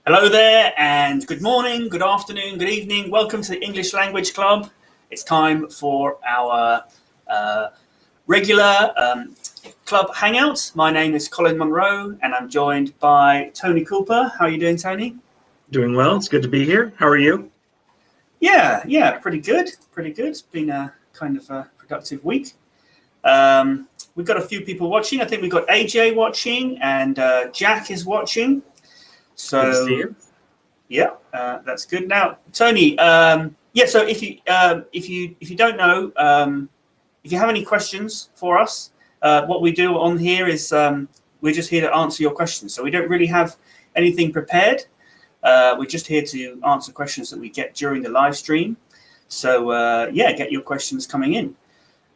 Hello there, and good morning, good afternoon, good evening. Welcome to the English Language Club. It's time for our regular club hangout. My name is Colin Monroe, and I'm joined by Tony Cooper. How are you doing, Tony? Doing well. It's good to be here. How are you? Yeah, pretty good. It's been a kind of a productive week. We've got a few people watching. I think we've got AJ watching, and Jack is watching. So, good to see you. Yeah, that's good. Now, Tony, so if you don't know, if you have any questions for us, what we do on here is we're just here to answer your questions. So we don't really have anything prepared. We're just here to answer questions that we get during the live stream. So get your questions coming in.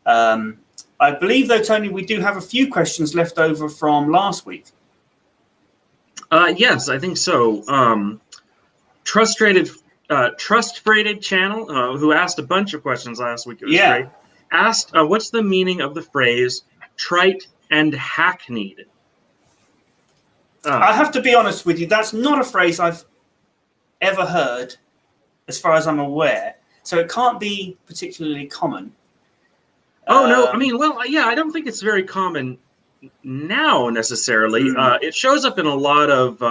I believe, though, Tony, we do have a few questions left over from last week. Yes, I think so. Trust-rated channel, who asked a bunch of questions last week. It was great. Asked, what's the meaning of the phrase trite and hackneyed? I have to be honest with you. That's not a phrase I've ever heard, as far as I'm aware. So it can't be particularly common. Oh, no. I mean, well, yeah, I don't think it's very common now necessarily. It shows up in a lot of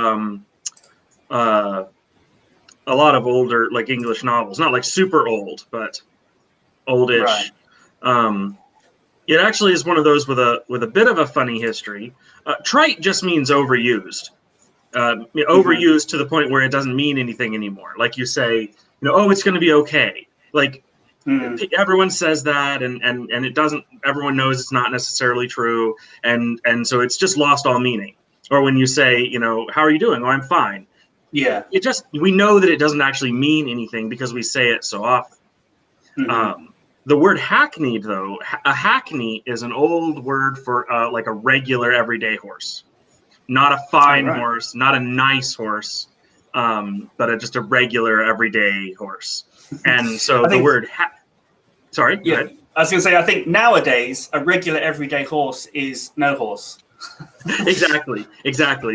older like English novels, not like super old, but oldish. Right. It actually is one of those with a bit of a funny history. Trite just means overused. Overused to the point where it doesn't mean anything anymore. Like you say, oh, it's going to be okay. Like everyone says that, and it doesn't. Everyone knows it's not necessarily true, and so it's just lost all meaning. Or when you say, how are you doing? Oh, I'm fine. Yeah. We know that it doesn't actually mean anything because we say it so often. The word hackneyed, though, a hackney is an old word for like a regular everyday horse, not a fine horse, not a nice horse, but just a regular everyday horse. And so the word sorry, go ahead. I was going to say, I think nowadays a regular everyday horse is no horse. Exactly.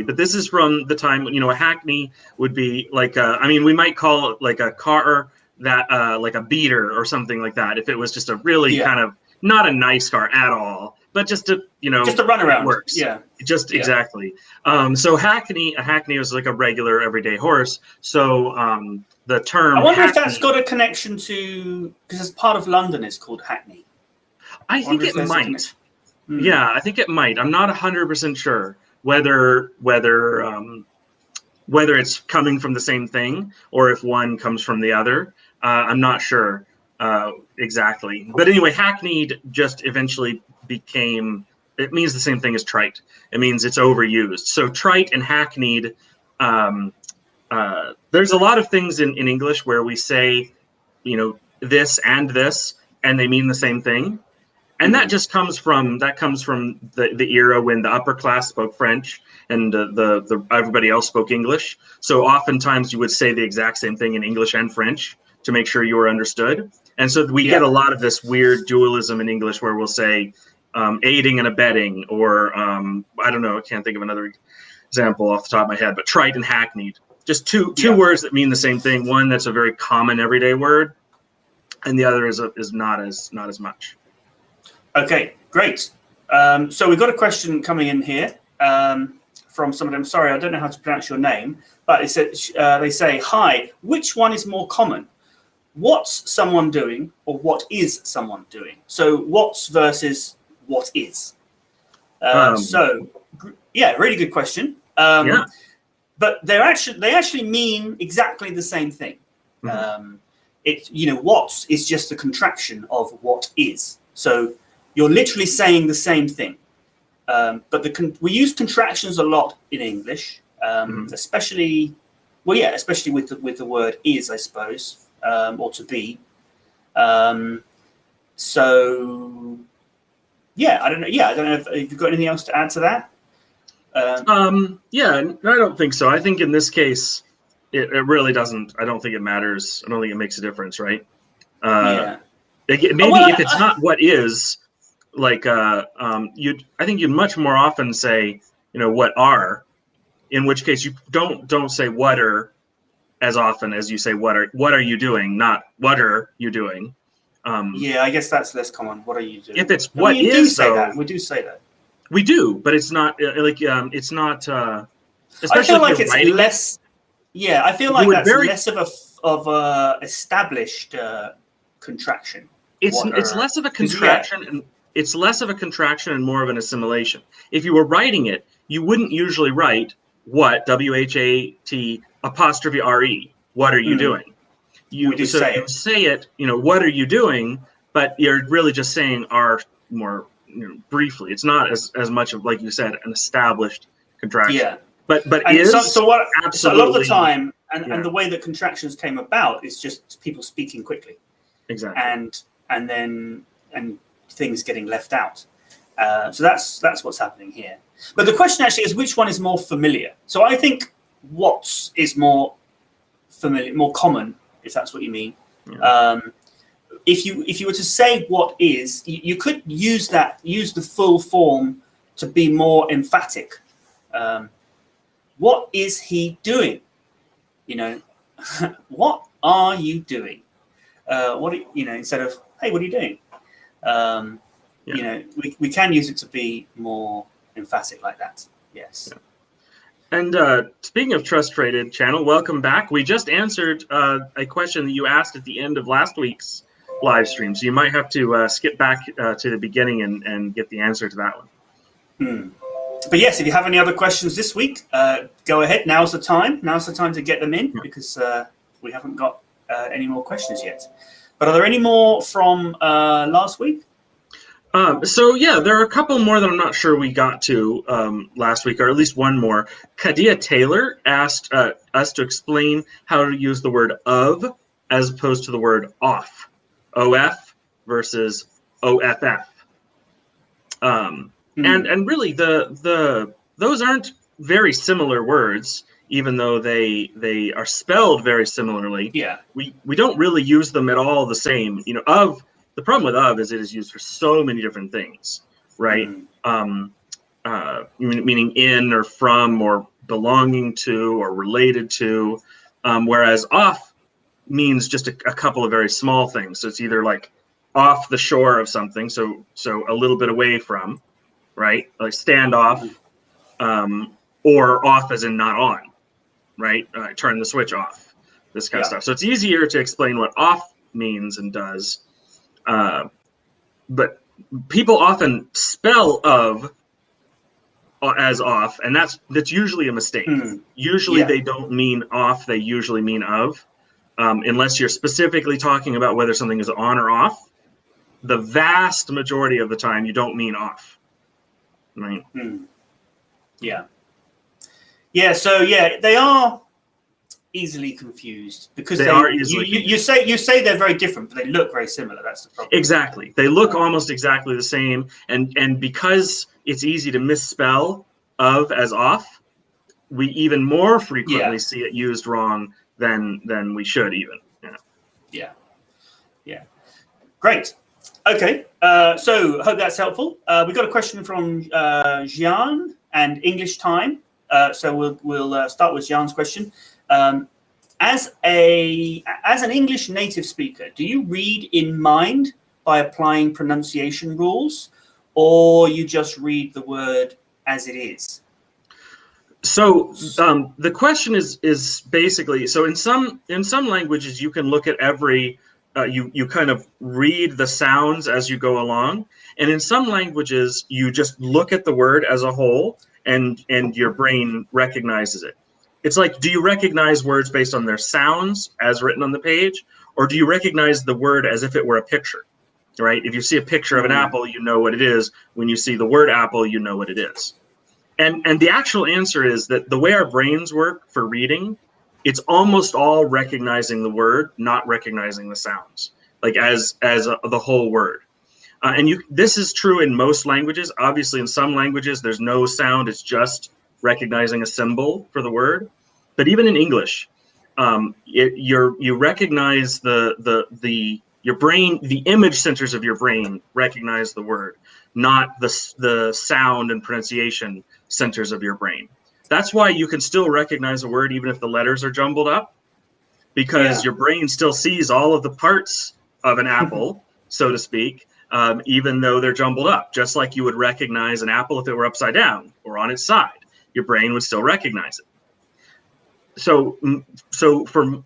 But this is from the time when, a hackney would be like, we might call it like a car that, like a beater or something like that. If it was just a really kind of not a nice car at all, but just a, just a runaround. Works. Exactly. So a hackney was like a regular everyday horse. So, the term I wonder if that's got a connection to, because it's part of London, it's called Hackney. I think it might. Yeah, I think it might. I'm not 100% sure whether it's coming from the same thing or if one comes from the other. I'm not sure exactly. But anyway, hackneyed just eventually became, it means the same thing as trite. It means it's overused. So trite and hackneyed, there's a lot of things in English where we say, this and this, and they mean the same thing. And that just comes from the era when the upper class spoke French and the everybody else spoke English. So oftentimes you would say the exact same thing in English and French to make sure you were understood. And so we get a lot of this weird dualism in English where we'll say aiding and abetting, or I don't know, I can't think of another example off the top of my head, but trite and hackneyed. Just two words that mean the same thing. One that's a very common everyday word, and the other is not as much. Okay, great. So we've got a question coming in here from somebody. I'm sorry, I don't know how to pronounce your name, but they say, hi, which one is more common? What's someone doing, or what is someone doing? So what's versus what is. Really good question. But they actually mean exactly the same thing. What is just a contraction of what is. So you're literally saying the same thing. But we use contractions a lot in English, especially with the word is, I suppose, or to be. I don't know. I don't know if you've got anything else to add to that. I don't think so. I think in this case, it really doesn't. I don't think it matters. I don't think it makes a difference, right? If it's not what is, like I think you'd much more often say, what are, in which case you don't say what are as often as you say what are you doing, not what are you doing. Yeah, I guess that's less common. What are you doing? If it's I mean, what is, say though, that. We do say that. we do, but it's not it's not. I Especially feel if like you're it's writing less. Yeah, I feel you like would that's very- less of a established contraction. it's less of a contraction, and it's less of a contraction and more of an assimilation. If you were writing it, you wouldn't usually write what, WHAT apostrophe RE. What are you doing? You say it, what are you doing? But you're really just saying are more briefly. It's not as much of, like you said, an established contraction. Yeah. But and is so a lot of the time, and yeah. the way that contractions came about is just people speaking quickly. Exactly. And things getting left out. So that's what's happening here. But the question actually is, which one is more familiar? So I think what's is more familiar, more common, if that's what you mean. Yeah. If you were to say what is, you could use the full form to be more emphatic. What is he doing? What are you doing? Instead of, hey, what are you doing? We can use it to be more emphatic like that. Yes. Yeah. And speaking of Trust Traded channel, welcome back. We just answered a question that you asked at the end of last week's live stream, so you might have to skip back to the beginning and get the answer to that one. But yes, if you have any other questions this week, go ahead. Now's the time. Now's the time to get them in, because we haven't got any more questions yet. But are there any more from last week? So yeah, there are a couple more that I'm not sure we got to last week, or at least one more. Kadia Taylor asked us to explain how to use the word of as opposed to the word off, OF versus OFF. And really those aren't very similar words, even though they are spelled very similarly. Yeah. We don't really use them at all the same. Of. The problem with of is it is used for so many different things, right? Meaning in or from or belonging to or related to, whereas off means just a couple of very small things. So it's either like off the shore of something, so a little bit away from, right? Like stand off, or off as in not on, right? Turn the switch off, this kind of stuff. So it's easier to explain what off means and does. But people often spell of as off, and that's usually a mistake. Usually they don't mean off, they usually mean of, unless you're specifically talking about whether something is on or off. The vast majority of the time you don't mean off, right? So they are easily confused because you say they're very different, but they look very similar. That's the problem. Exactly, they look almost exactly the same, and because it's easy to misspell of as off, we even more frequently see it used wrong than we should even. Great. Okay, so I hope that's helpful. We got a question from Jian and English Time. So we'll start with Jian's question. As an English native speaker, do you read in mind by applying pronunciation rules, or you just read the word as it is? So the question is basically, so in some languages you can look at every you kind of read the sounds as you go along, and in some languages you just look at the word as a whole and your brain recognizes it. It's like, do you recognize words based on their sounds as written on the page, or do you recognize the word as if it were a picture, right? If you see a picture of an apple, you know what it is. When you see the word apple, you know what it is. And the actual answer is that the way our brains work for reading, it's almost all recognizing the word, not recognizing the sounds, like as the whole word. This is true in most languages. Obviously, in some languages, there's no sound. It's just recognizing a symbol for the word. But even in English, you recognize your brain, the image centers of your brain recognize the word, not the sound and pronunciation centers of your brain. That's why you can still recognize a word even if the letters are jumbled up, because your brain still sees all of the parts of an apple, so to speak, even though they're jumbled up. Just like you would recognize an apple if it were upside down or on its side, your brain would still recognize it. So for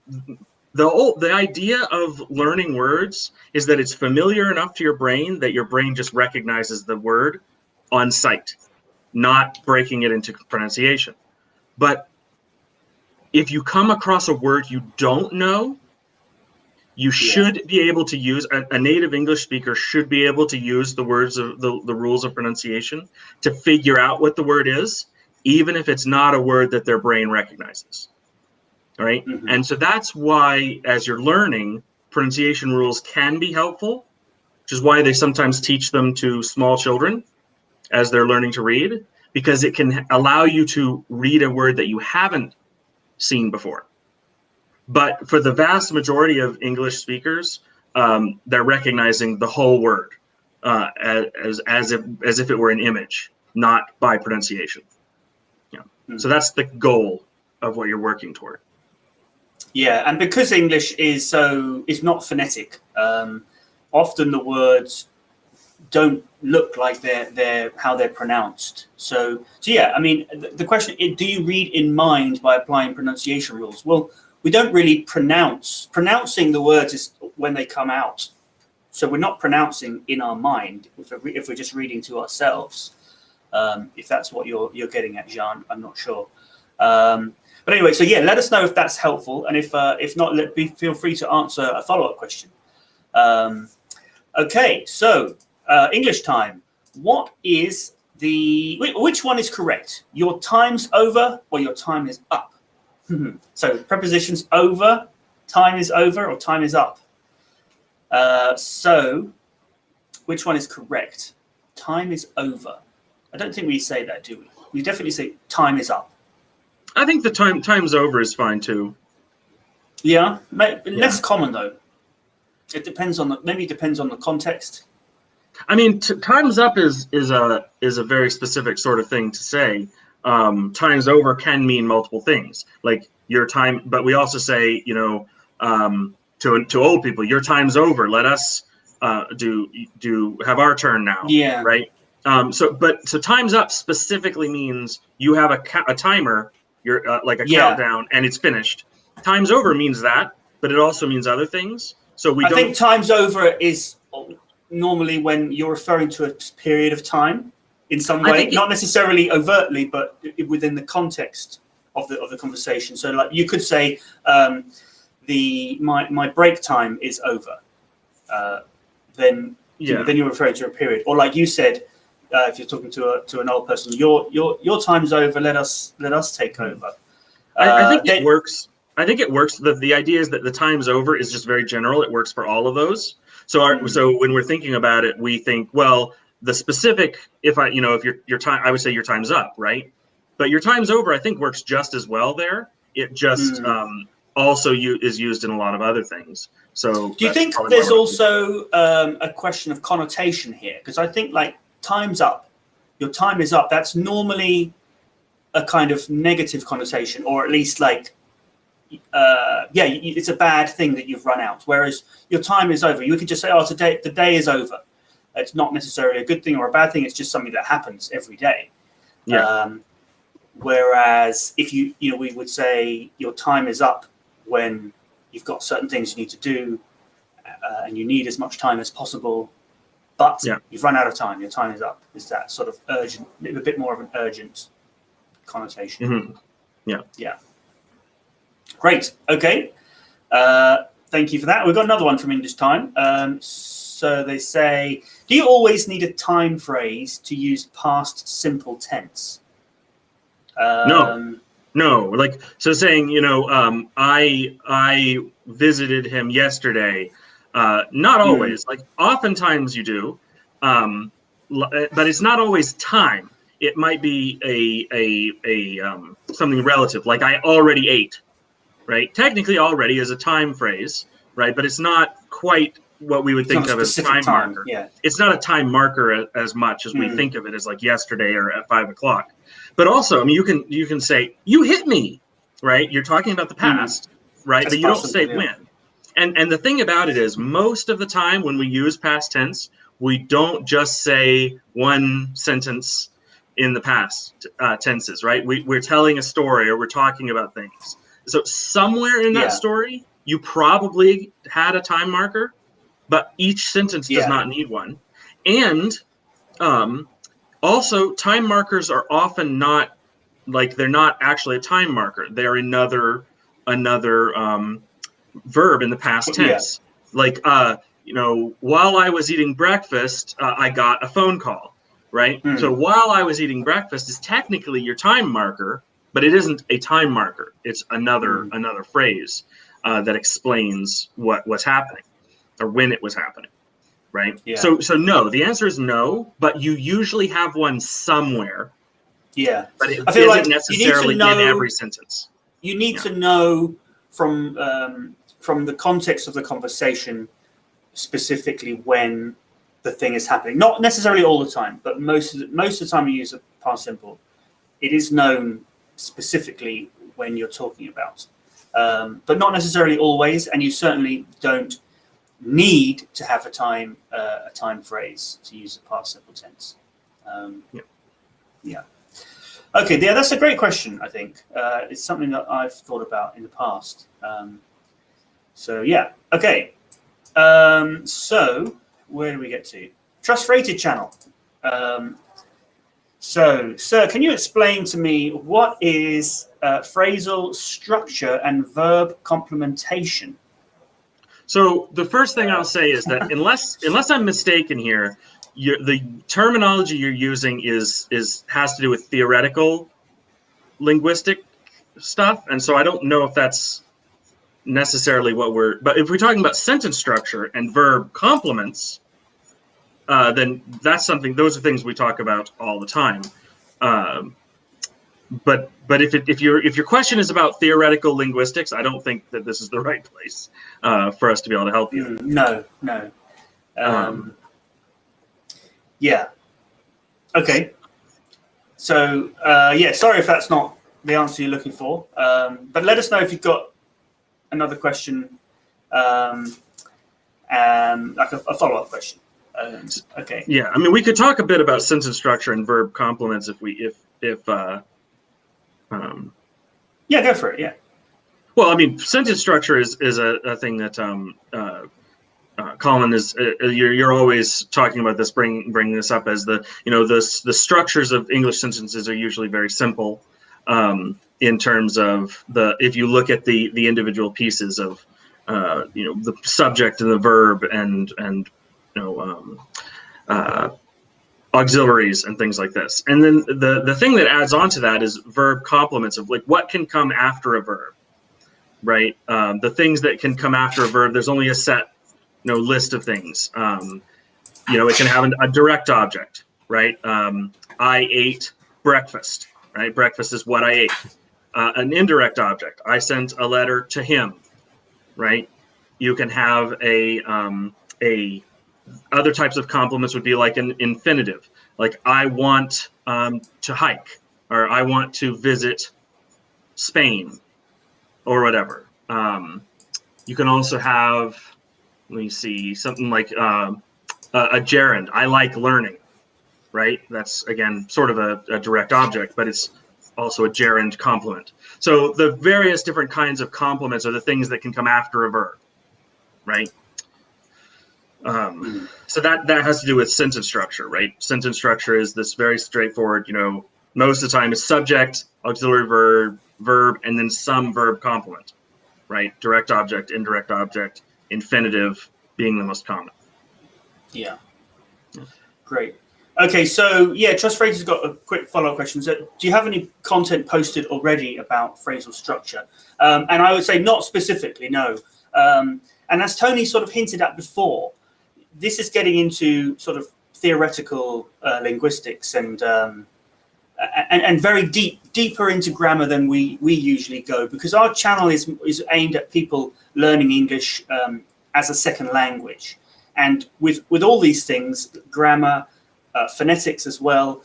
the idea of learning words is that it's familiar enough to your brain that your brain just recognizes the word on sight, not breaking it into pronunciation. But if you come across a word you don't know, you should be able to use, a native English speaker should be able to use the words of the rules of pronunciation to figure out what the word is, even if it's not a word that their brain recognizes. All right. And so that's why, as you're learning, pronunciation rules can be helpful, which is why they sometimes teach them to small children as they're learning to read, because it can allow you to read a word that you haven't seen before. But for the vast majority of English speakers, they're recognizing the whole word as if it were an image, not by pronunciation. So that's the goal of what you're working toward. Yeah, and because English is not phonetic, often the words don't look like they're how they're pronounced. So yeah, I mean, the question is, do you read in mind by applying pronunciation rules? Well, we don't really pronounce. Pronouncing the words is when they come out. So we're not pronouncing in our mind if we're just reading to ourselves. If that's what you're getting at, Jean, I'm not sure. But anyway, so yeah, let us know if that's helpful, and if not, feel free to answer a follow-up question. Okay, so English time. What is which one is correct? Your time's over or your time is up? So prepositions over, time is over, or time is up. So which one is correct? Time is over. I don't think we say that, do we? We definitely say time is up. I think the time's over is fine too. Yeah, less common though. It depends on the context. I mean, time's up is a very specific sort of thing to say. Time's over can mean multiple things, like your time. But we also say, to old people, your time's over. Let us do have our turn now. Yeah. Right. So time's up specifically means you have a timer. You're like a countdown, and it's finished. Time's over means that, but it also means other things. So I think time's over is normally when you're referring to a period of time in some way, not necessarily overtly, but within the context of the conversation. So like you could say, my break time is over. Then you're referring to a period, or like you said. If you're talking to an old person, your time's over. Let us take over. I think it works. I think it works. The idea is that the time's over is just very general. It works for all of those. So so when we're thinking about it, we think, well, the specific. If your time, I would say your time's up, right? But your time's over, I think, works just as well there. It just also is used in a lot of other things. So do you think there's also a question of connotation here? Because I think like. Time's up, your time is up. That's normally a kind of negative connotation, or at least like, it's a bad thing that you've run out. Whereas your time is over. You could just say, oh, today the day is over. It's not necessarily a good thing or a bad thing. It's just something that happens every day. Yeah. Whereas if we would say your time is up when you've got certain things you need to do, and you need as much time as possible. But you've run out of time. Your time is up. Is that sort of urgent, a bit more of an urgent connotation? Yeah. Yeah. Great. Okay. Thank you for that. We've got another one from English Time. So they say, do you always need a time phrase to use past simple tense? No. Like, so saying, I visited him yesterday. Not always. Like oftentimes you do, but it's not always time. It might be a something relative, like I already ate, right? Technically, already is a time phrase, right? But it's not quite what we would It's not think a of as specific time marker. Yeah. It's not a time marker as much as we think of it as like yesterday or at 5 o'clock. But also, I mean, you can say, you hit me, right? You're talking about the past, right? That's but you don't past say simple, yeah. when. And the thing about it is, most of the time when we use past tense, we don't just say one sentence in the past tenses, right? We're telling a story or we're talking about things. So somewhere in that story, you probably had a time marker, but each sentence does not need one. And also, time markers are often not, like, they're not actually a time marker. They're another verb in the past tense. Like, you know, while I was eating breakfast, I got a phone call, right? So while I was eating breakfast is technically your time marker, but it isn't a time marker. It's another phrase that explains what was happening or when it was happening, right? Yeah. So no, the answer is no, but you usually have one somewhere. Yeah. But it I feel isn't like necessarily you need to know, in every sentence. You need to know from the context of the conversation specifically when the thing is happening. Not necessarily all the time, but most of the time you use a past simple, it is known specifically when you're talking about, but not necessarily always. And you certainly don't need to have a time phrase to use a past simple tense. Yeah. Okay, yeah, that's a great question. I think it's something that I've thought about in the past. So yeah, okay. So where do we get to? Trust Rated channel. So, sir, can you explain to me what is phrasal structure and verb complementation? So the first thing I'll say is that unless I'm mistaken here, the terminology you're using has to do with theoretical linguistic stuff, and so I don't know if that's necessarily what but if we're talking about sentence structure and verb complements, then that's something. Those are things we talk about all the time. But if your question is about theoretical linguistics, I don't think that this is the right place for us to be able to help you. No. Yeah. Okay. So yeah, sorry if that's not the answer you're looking for, but let us know if you've got another question, like a follow-up question. Okay. Yeah, I mean, we could talk a bit about sentence structure and verb complements yeah, go for it. Yeah. Well, I mean, sentence structure is a thing that Colin is. You're always talking about this, bringing this up as the structures of English sentences are usually very simple in terms of if you look at the individual pieces of the subject and the verb and auxiliaries and things like this. And then the thing that adds on to that is verb complements of like what can come after a verb, right? The things that can come after a verb, there's only a set list of things. It can have a direct object, right? I ate breakfast, right? Breakfast is what I ate. An indirect object, I sent a letter to him, right? You can have other types of complements would be like an infinitive, like I want to hike, or I want to visit Spain, or whatever. You can also have, let me see, something like a gerund, I like learning, right? That's, again, sort of a direct object, but it's also a gerund complement. So the various different kinds of complements are the things that can come after a verb, right? So that has to do with sentence structure, right? Sentence structure is this very straightforward, most of the time is subject, auxiliary verb, and then some verb complement, right? Direct object, indirect object, infinitive being the most common. Yeah. Great. Okay, so yeah, Trust Phrases got a quick follow-up question. So, do you have any content posted already about phrasal structure? And I would say not specifically, no. And as Tony sort of hinted at before, this is getting into sort of theoretical linguistics and very deeper into grammar than we usually go, because our channel is aimed at people learning English as a second language. And with all these things, grammar, phonetics as well,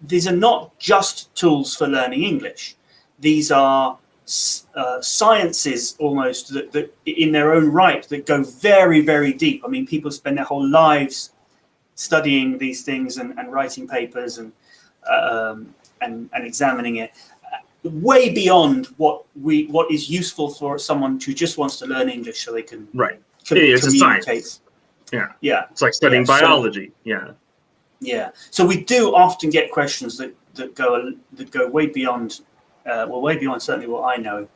these are not just tools for learning English. These are sciences almost that in their own right that go very, very deep. I mean, people spend their whole lives studying these things and writing papers and examining it, way beyond what is useful for someone who just wants to learn English so they can it's a communicate. science. Yeah, it's like studying biology. So we do often get questions that go way beyond way beyond certainly what I know,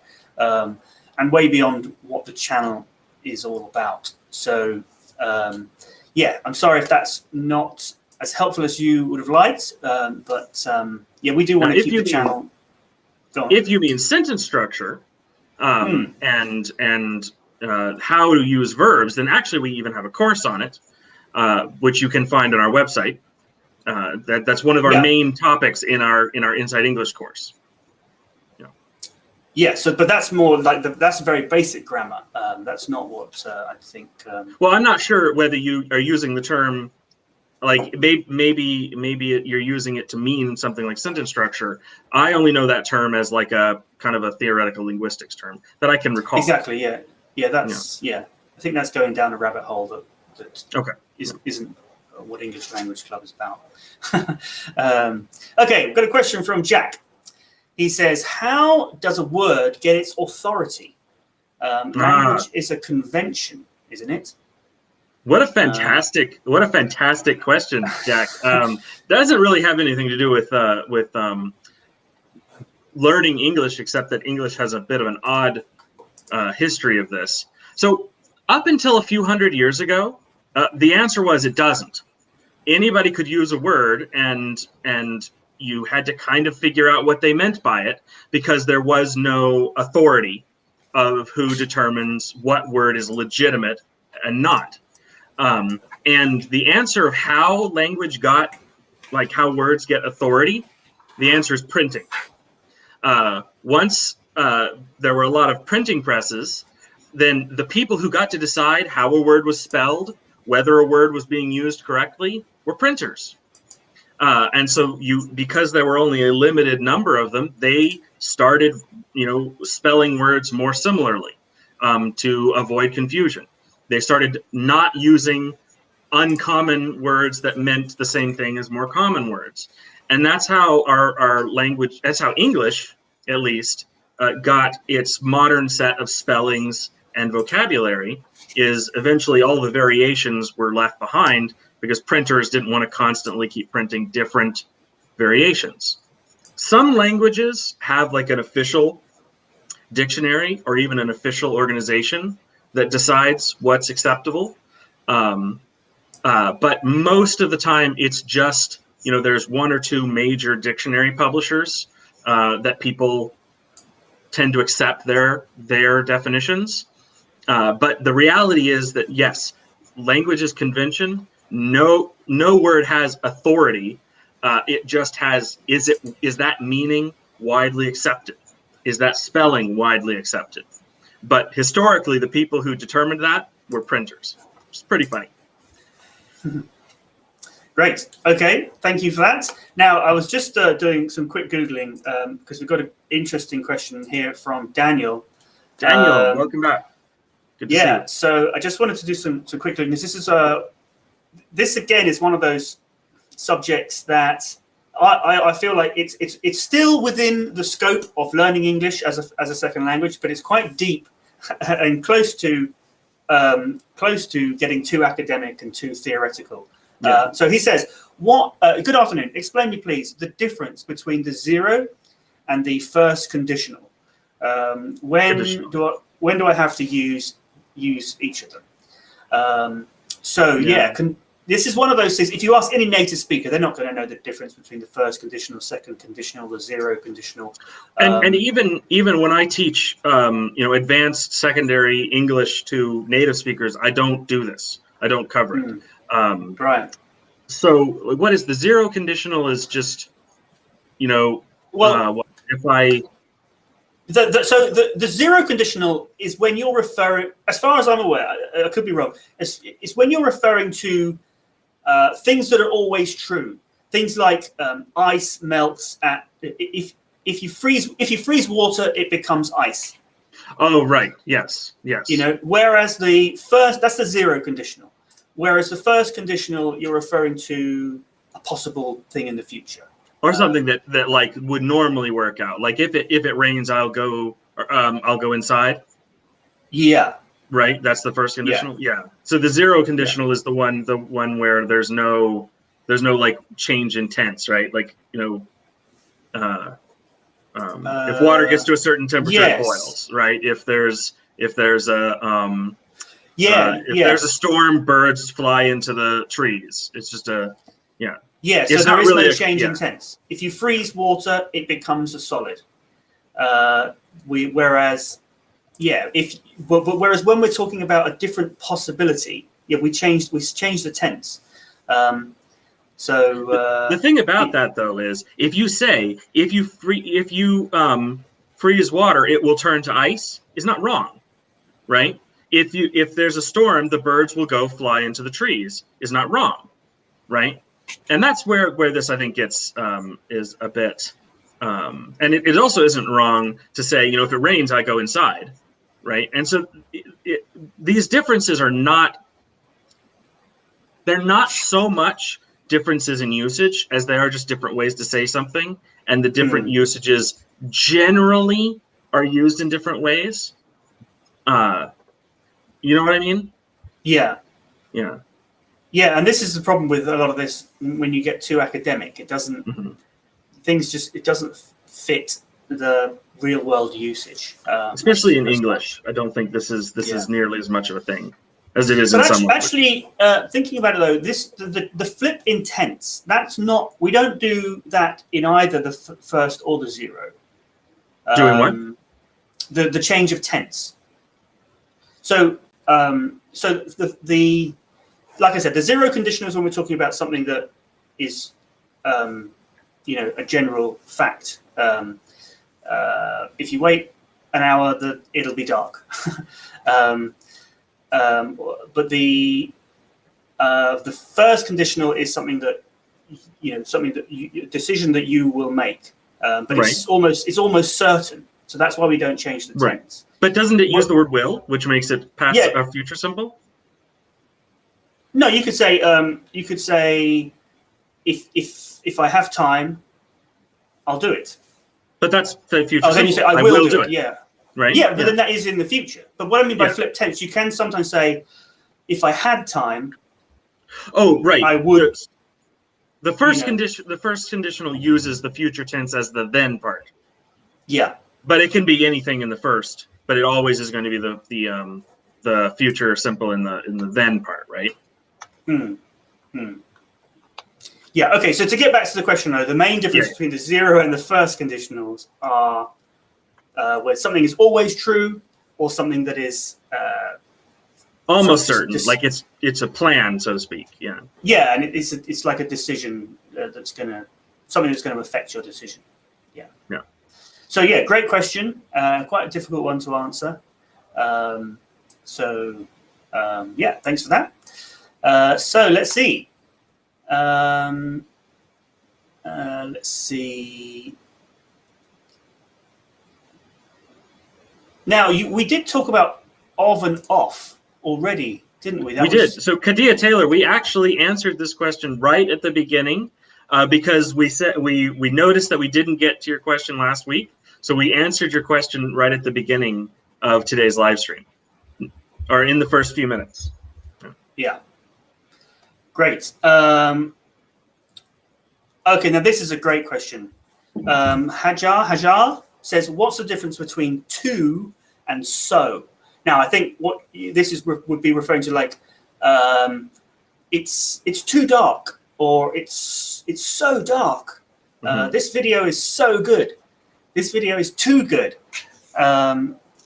and way beyond what the channel is all about. So I'm sorry if that's not as helpful as you would have liked, but we do want to keep the channel going. If you mean sentence structure and how to use verbs, then actually we even have a course on it, which you can find on our website. That's one of our main topics in our Inside English course. But that's more like that's very basic grammar. That's not what I think. Well, I'm not sure whether you are using the term, like maybe you're using it to mean something like sentence structure. I only know that term as like a kind of a theoretical linguistics term that I can recall. Exactly. I think that's going down a rabbit hole that isn't what English Language Club is about. Okay, we've got a question from Jack. He says, how does a word get its authority? Language is a convention, isn't it? What a fantastic question, Jack. Doesn't really have anything to do with learning English, except that English has a bit of an odd history of this. So up until a few hundred years ago, the answer was it doesn't. Anybody could use a word and you had to kind of figure out what they meant by it because there was no authority of who determines what word is legitimate and not. And the answer of how language got, like how words get authority, the answer is printing. Once there were a lot of printing presses, then the people who got to decide how a word was spelled, whether a word was being used correctly, were printers. And so because there were only a limited number of them, they started, spelling words more similarly to avoid confusion. They started not using uncommon words that meant the same thing as more common words. And that's how our language, that's how English, at least, got its modern set of spellings and vocabulary, is eventually all the variations were left behind because printers didn't want to constantly keep printing different variations. Some languages have like an official dictionary or even an official organization that decides what's acceptable. But most of the time it's just, there's one or two major dictionary publishers that people tend to accept their definitions. But the reality is that, yes, language is convention. No word has authority. It just has, is that meaning widely accepted? Is that spelling widely accepted? But historically, the people who determined that were printers. It's pretty funny. Great. Okay, thank you for that. Now, I was just doing some quick Googling because we've got an interesting question here from Daniel. Daniel, welcome back. Good to see you. So I just wanted to do some quick Googling. This again is one of those subjects that I feel like it's still within the scope of learning English as a second language, but it's quite deep and close to getting too academic and too theoretical. Yeah. So he says, good afternoon. Explain me, please, the difference between the zero and the first conditional. When do I have to use each of them? This is one of those things. If you ask any native speaker, they're not going to know the difference between the first conditional, second conditional, the zero conditional. And even when I teach, advanced secondary English to native speakers, I don't do this. I don't cover it. Right. So what is the zero conditional is just, if The zero conditional is when you're referring, as far as I'm aware, I could be wrong, it's when you're referring to things that are always true. Things like ice melts at if you freeze water, it becomes ice. Oh, right. Yes. Yes. You know, whereas that's the zero conditional. Whereas the first conditional, you're referring to a possible thing in the future. Or something that like would normally work out. Like if it rains, I'll go inside. Yeah. Right. That's the first conditional. Yeah. So the zero conditional is the one where there's no like change in tense, right? Like, you know, if water gets to a certain temperature, it boils, right? If there's a there's a storm, birds fly into the trees. It's just Yeah, so there is no change in tense. If you freeze water, it becomes a solid. Whereas when we're talking about a different possibility, we change the tense. The thing about that though is if you freeze water, it will turn to ice is not wrong, right? If there's a storm, the birds will go fly into the trees is not wrong, right? And that's where this, I think, gets is a bit, and it also isn't wrong to say, you know, if it rains, I go inside, right? And so these differences are they're not so much differences in usage as they are just different ways to say something, and the different usages generally are used in different ways. You know what I mean? Yeah. Yeah. Yeah, and this is the problem with a lot of this. When you get too academic, it doesn't it doesn't fit the real world usage. Especially in English, I don't think this is nearly as much of a thing as it is in some. Actually, thinking about it though, the flip in tense, we don't do that in either the first or the zero. Doing what? The change of tense. So the like I said, the zero conditional is when we're talking about something that is, you know, a general fact. If you wait an hour, it'll be dark. But the first conditional is something that, you know, a decision that you will make, but it's almost certain. So that's why we don't change the tense. Right. But doesn't it use the word will, which makes it past a future simple? No, you could say if I have time, I'll do it. But that's the future. Oh, then you say I will do it. Yeah. Right. Yeah, but then that is in the future. But what I mean by flip tense, you can sometimes say, if I had time. Oh, right. I would. The first conditional uses the future tense as the then part. Yeah. But it can be anything in the first, but it always is going to be the future simple in the then part, right? Yeah, okay, so to get back to the question though, the main difference between the zero and the first conditionals are where something is always true or something that is almost certain, like it's a plan, so to speak. Yeah. Yeah, and it's like a decision something that's gonna affect your decision. Yeah. Yeah. So yeah, great question. Quite a difficult one to answer. Yeah, thanks for that. So let's see. Let's see. Now, we did talk about of and off already, didn't we? We did. So Kadia Taylor, we actually answered this question right at the beginning because we noticed that we didn't get to your question last week. So we answered your question right at the beginning of today's live stream, or in the first few minutes. Yeah. Great. Okay, now this is a great question. Hajar says, what's the difference between to and so? Now, I think what this would be referring to, like, it's too dark, or it's so dark. This video is so good. This video is too good.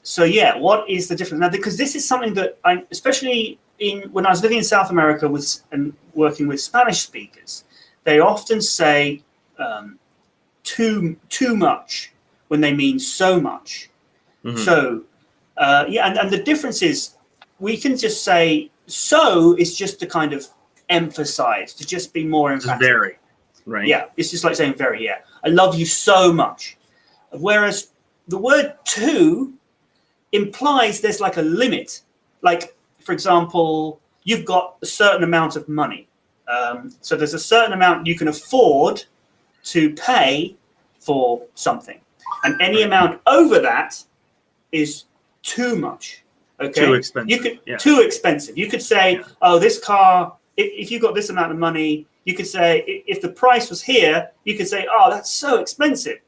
So yeah, what is the difference now? Because this is something that especially when I was living in South America and working with Spanish speakers, they often say too much when they mean so much. So, and the difference is we can just say so is just to kind of emphasize, to just be more emphatic. Just very, right? Yeah, it's just like saying very, yeah. I love you so much. Whereas the word to implies there's like a limit. Like, for example, you've got a certain amount of money. So there's a certain amount you can afford to pay for something. And any amount over that is too much. Okay. Too expensive. You could too expensive. You could say, oh, this car, if you got this amount of money, you could say, if the price was here, you could say, oh, that's so expensive.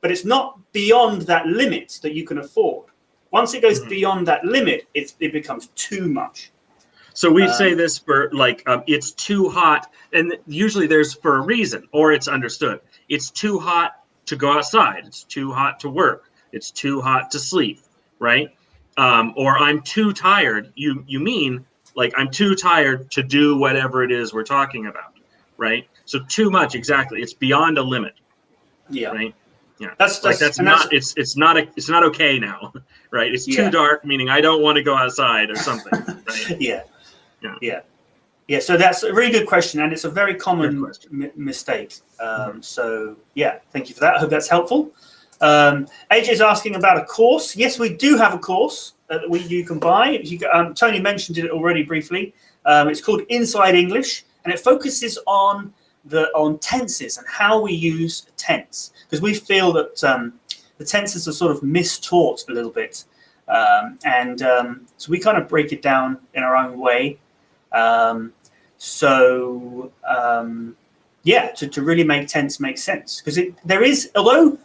But it's not beyond that limit that you can afford. Once it goes beyond that limit, it becomes too much. So we say this for like, it's too hot, and usually there's for a reason, or it's understood. It's too hot to go outside. It's too hot to work. It's too hot to sleep, right? Or I'm too tired. You mean like I'm too tired to do whatever it is we're talking about, right? So too much, exactly. It's beyond a limit. Yeah. Right. Yeah. It's not okay now, right? It's too dark, meaning I don't want to go outside or something. Right? Yeah. So that's a really good question, and it's a very common mistake. So yeah, thank you for that. I hope that's helpful. AJ is asking about a course. Yes, we do have a course that you can buy. Tony mentioned it already briefly. It's called Inside English, and it focuses on tenses and how we use tense, because we feel that the tenses are sort of mistaught a little bit, so we kind of break it down in our own way. To really make tense make sense, because although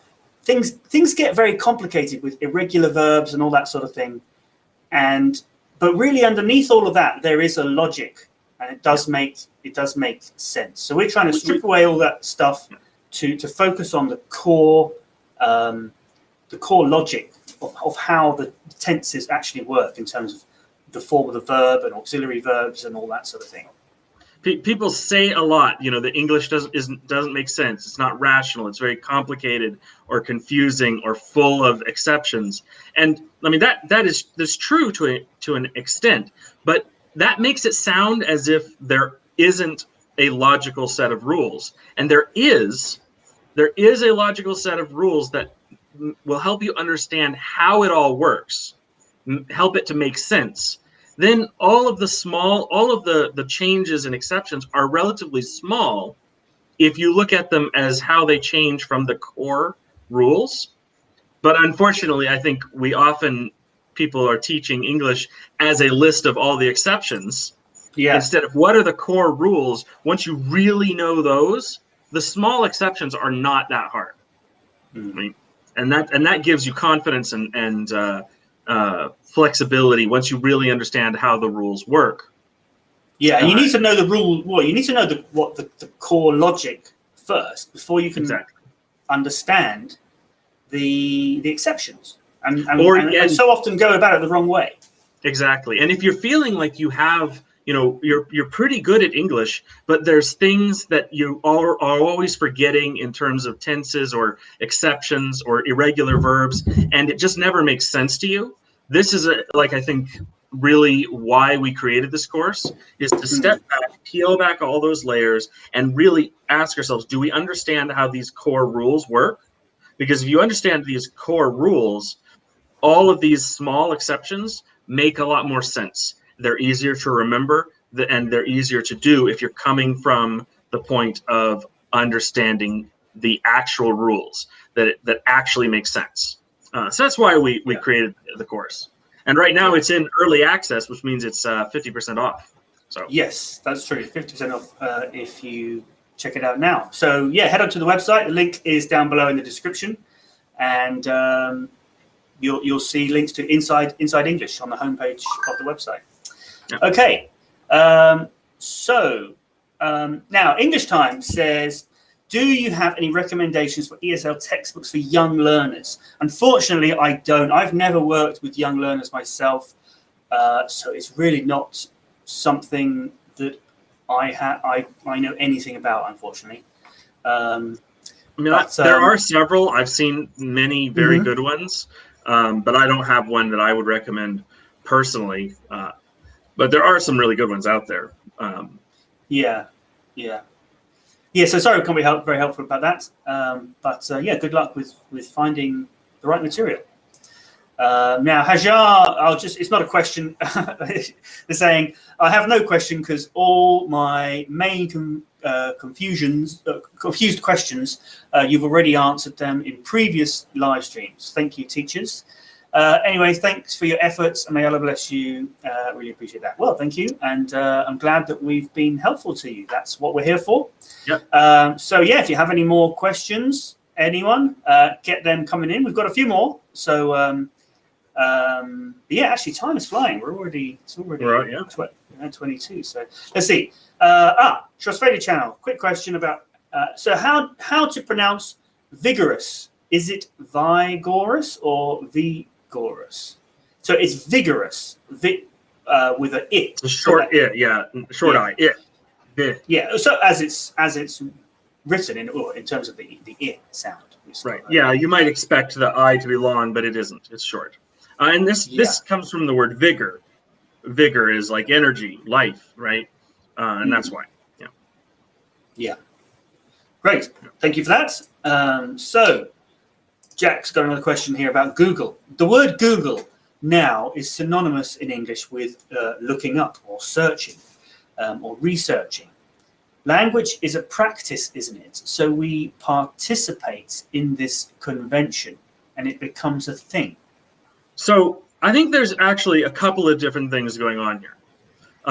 things get very complicated with irregular verbs and all that sort of thing, but really underneath all of that there is a logic, and it does make sense. So we're trying to strip away all that stuff to focus on the core logic of how the tenses actually work in terms of the form of the verb and auxiliary verbs and all that sort of thing. People say a lot, the English doesn't make sense. It's not rational. It's very complicated or confusing or full of exceptions. And I mean that's true to an extent, but that makes it sound as if there isn't a logical set of rules. And there is a logical set of rules that will help you understand how it all works, help it to make sense. Then all of the changes and exceptions are relatively small if you look at them as how they change from the core rules. But unfortunately, I think people are teaching English as a list of all the exceptions instead of what are the core rules. Once you really know those, the small exceptions are not that hard. Right? And that gives you confidence and flexibility once you really understand how the rules work. Yeah, and you need to know the rule. Well, you need to know the core logic first before you can understand the exceptions, and so often go about it the wrong way. Exactly. And if you're feeling like you have, you're pretty good at English, but there's things that you are always forgetting in terms of tenses or exceptions or irregular verbs, and it just never makes sense to you. This is I think really why we created this course, is to step back, peel back all those layers, and really ask ourselves, do we understand how these core rules work? Because if you understand these core rules, all of these small exceptions make a lot more sense. They're easier to remember, and they're easier to do if you're coming from the point of understanding the actual rules that actually make sense. So that's why we created the course. And right now it's in early access, which means it's 50% off. So yes, that's true. 50% off if you check it out now. So yeah, head on to the website. The link is down below in the description, and you'll see links to Inside English on the homepage of the website. Yeah. Okay, now English Time says, do you have any recommendations for ESL textbooks for young learners? Unfortunately, I don't. I've never worked with young learners myself, so it's really not something that I know anything about, unfortunately. I mean, But, there are several. I've seen many very good ones, but I don't have one that I would recommend personally. But there are some really good ones out there. Yeah. So sorry, we can't be very helpful about that. But yeah, good luck with finding the right material. Now, Hajar, it's not a question. They're saying, I have no question because all my main confused questions, you've already answered them in previous live streams. Thank you, teachers. Anyway, thanks for your efforts, and may Allah bless you. Really appreciate that. Well, thank you, and I'm glad that we've been helpful to you. That's what we're here for. Yep. So yeah, if you have any more questions, anyone, get them coming in. We've got a few more. So yeah, actually, time is flying. It's already 22. So let's see. Trustfaded channel. Quick question about so how to pronounce vigorous? Is it vigorous or vigorous? So it's vigorous with a it. It's a short so it, yeah, short I. It. Yeah. So as it's written in terms of the it sound. Right. Yeah, you might expect the I to be long, but it isn't. It's short. And this comes from the word vigor. Vigor is like energy, life, right? And that's why. Yeah. Great. Thank you for that. So Jack's got another question here about Google. The word Google now is synonymous in English with looking up or searching or researching. Language is a practice, isn't it? So we participate in this convention and it becomes a thing. So I think there's actually a couple of different things going on here.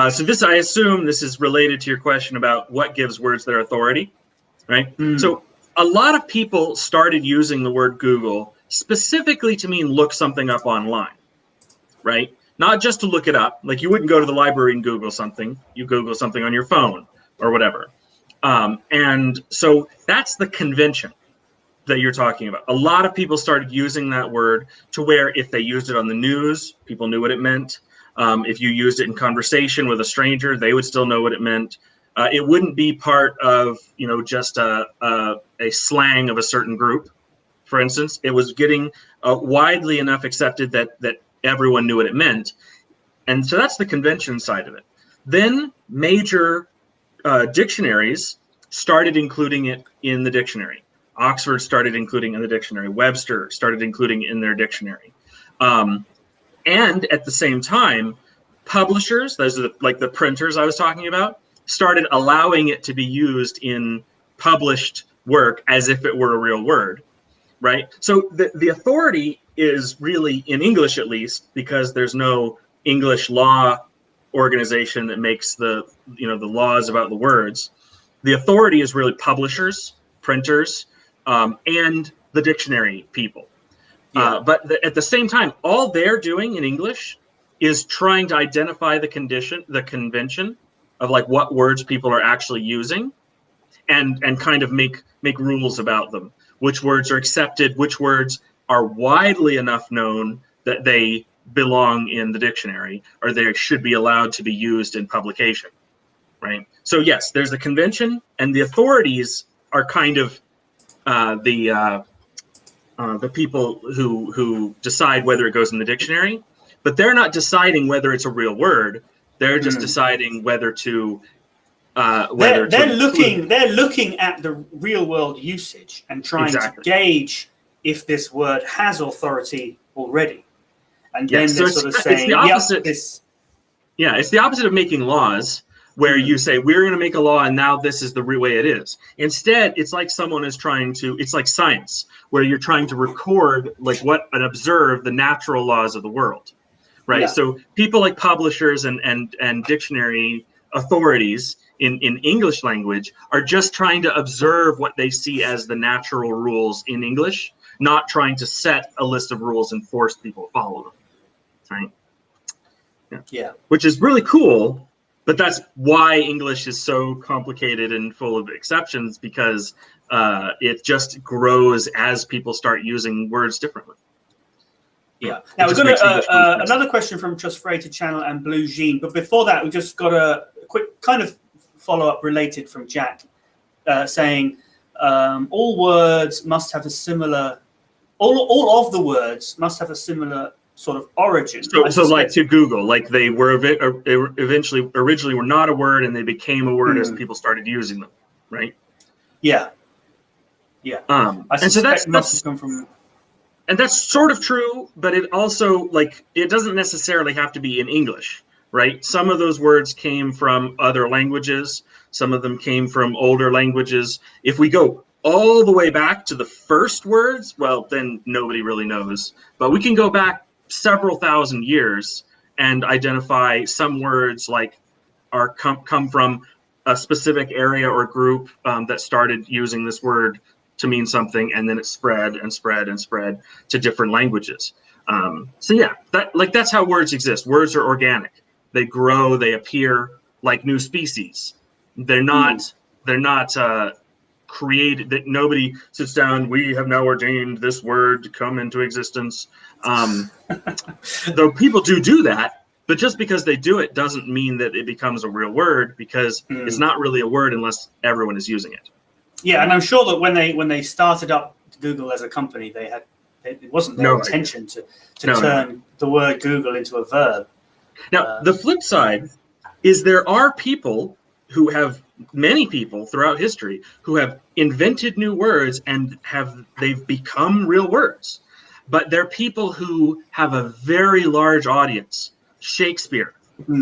So I assume this is related to your question about what gives words their authority, right? So a lot of people started using the word Google specifically to mean look something up online, right? Not just to look it up. Like you wouldn't go to the library and Google something. You Google something on your phone or whatever. And so that's the convention that you're talking about. A lot of people started using that word to where if they used it on the news, people knew what it meant. If you used it in conversation with a stranger, they would still know what it meant. It wouldn't be part of, just a slang of a certain group. For instance, it was getting widely enough accepted that everyone knew what it meant. And so that's the convention side of it. Then major dictionaries started including it in the dictionary. Oxford started including it in the dictionary. Webster started including it in their dictionary. And at the same time, publishers, those are the printers I was talking about, started allowing it to be used in published work as if it were a real word, right? So the authority is really, in English at least, because there's no English law organization that makes the laws about the words. The authority is really publishers, printers, and the dictionary people. But at the same time, all they're doing in English is trying to identify the convention of like what words people are actually using, and kind of make rules about them. Which words are accepted, which words are widely enough known that they belong in the dictionary, or they should be allowed to be used in publication, right? So yes, there's a convention, and the authorities are kind of the people who decide whether it goes in the dictionary, but they're not deciding whether it's a real word. They're just deciding whether to they're looking at the real world usage and trying to gauge if this word has authority already. And then they're sort of saying, it's the opposite of making laws, where you say, we're going to make a law and now this is the way it is. Instead, it's like someone is it's like science, where you're trying to record and observe the natural laws of the world, right? Yeah. So people like publishers and dictionary authorities in English language are just trying to observe what they see as the natural rules in English, not trying to set a list of rules and force people to follow them, right? Yeah. Which is really cool. But that's why English is so complicated and full of exceptions, because it just grows as people start using words differently. Yeah. Now we've got another question from Trustfaded Channel and Blue Jean. But before that, we just got a quick kind of follow-up related from Jack saying, all words must have a similar. All of the words must have a similar sort of origin. So like to Google, like they were eventually originally were not a word, and they became a word as people started using them, right? Yeah. And so that's come from. And that's sort of true, but it also, like, it doesn't necessarily have to be in English, right? Some of those words came from other languages. Some of them came from older languages. If we go all the way back to the first words, well, then nobody really knows. But we can go back several thousand years and identify some words like come from a specific area or group that started using this word to mean something, and then it spread and spread and spread to different languages. So yeah, that's how words exist. Words are organic. They grow, they appear like new species. They're not created, that nobody sits down, we have now ordained this word to come into existence. Though people do that, but just because they do it doesn't mean that it becomes a real word, because it's not really a word unless everyone is using it. Yeah, and I'm sure that when they started up Google as a company, it wasn't their intention to turn the word Google into a verb. Now, the flip side is there are people who have, many people throughout history, who have invented new words and they've become real words. But they're people who have a very large audience. Shakespeare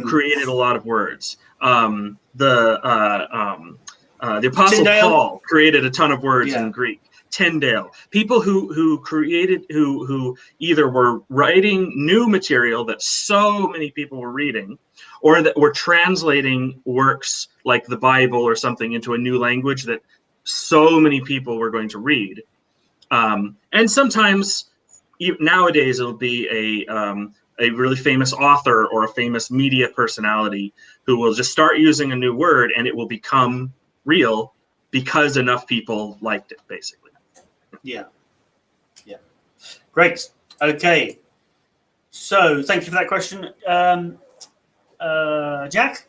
created a lot of words. The Apostle Tyndale. Paul created a ton of words in Greek. Tyndale, people who either were writing new material that so many people were reading, or that were translating works like the Bible or something into a new language that so many people were going to read. And sometimes nowadays it'll be a really famous author or a famous media personality who will just start using a new word, and it will become real because enough people liked it, basically. Yeah. Great. Okay. So thank you for that question, Jack.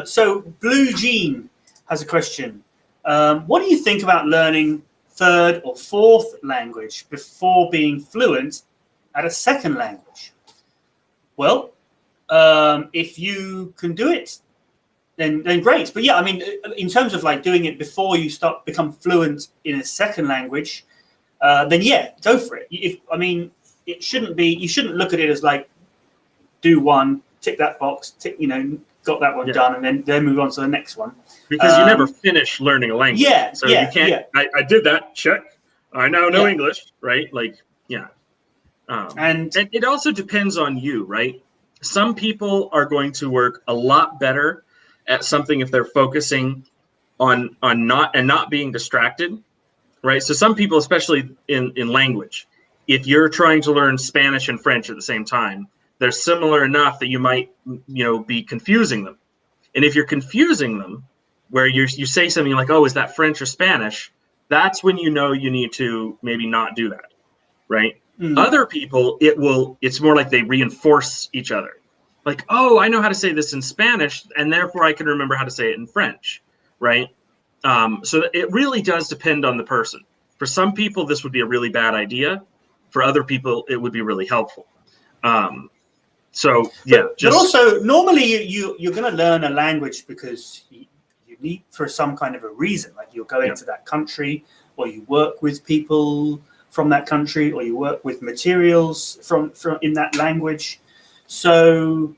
So Blue Jean has a question. What do you think about learning third or fourth language before being fluent at a second language? Well, if you can do it, then great. But yeah, I mean, in terms of like doing it before you become fluent in a second language, then yeah, go for it. It shouldn't be. You shouldn't look at it as like do one, tick that box, got that one done, and then move on to the next one. Because you never finish learning a language. So you can't. Yeah. I did that. Check. I now know English. Right. Like and it also depends on you, right? Some people are going to work a lot better at something if they're focusing on not being distracted, right? So some people, especially in language, if you're trying to learn Spanish and French at the same time, they're similar enough that you might be confusing them. And if you're confusing them, where you say something like, oh, is that French or Spanish? That's when you need to maybe not do that, right? Other people, it's more like they reinforce each other. Like, oh, I know how to say this in Spanish, and therefore I can remember how to say it in French, right? So it really does depend on the person. For some people, this would be a really bad idea. For other people, it would be really helpful. But also, normally you're going to learn a language because you need for some kind of a reason. Like you're going to that country, or you work with people from that country, or you work with materials from in that language. So,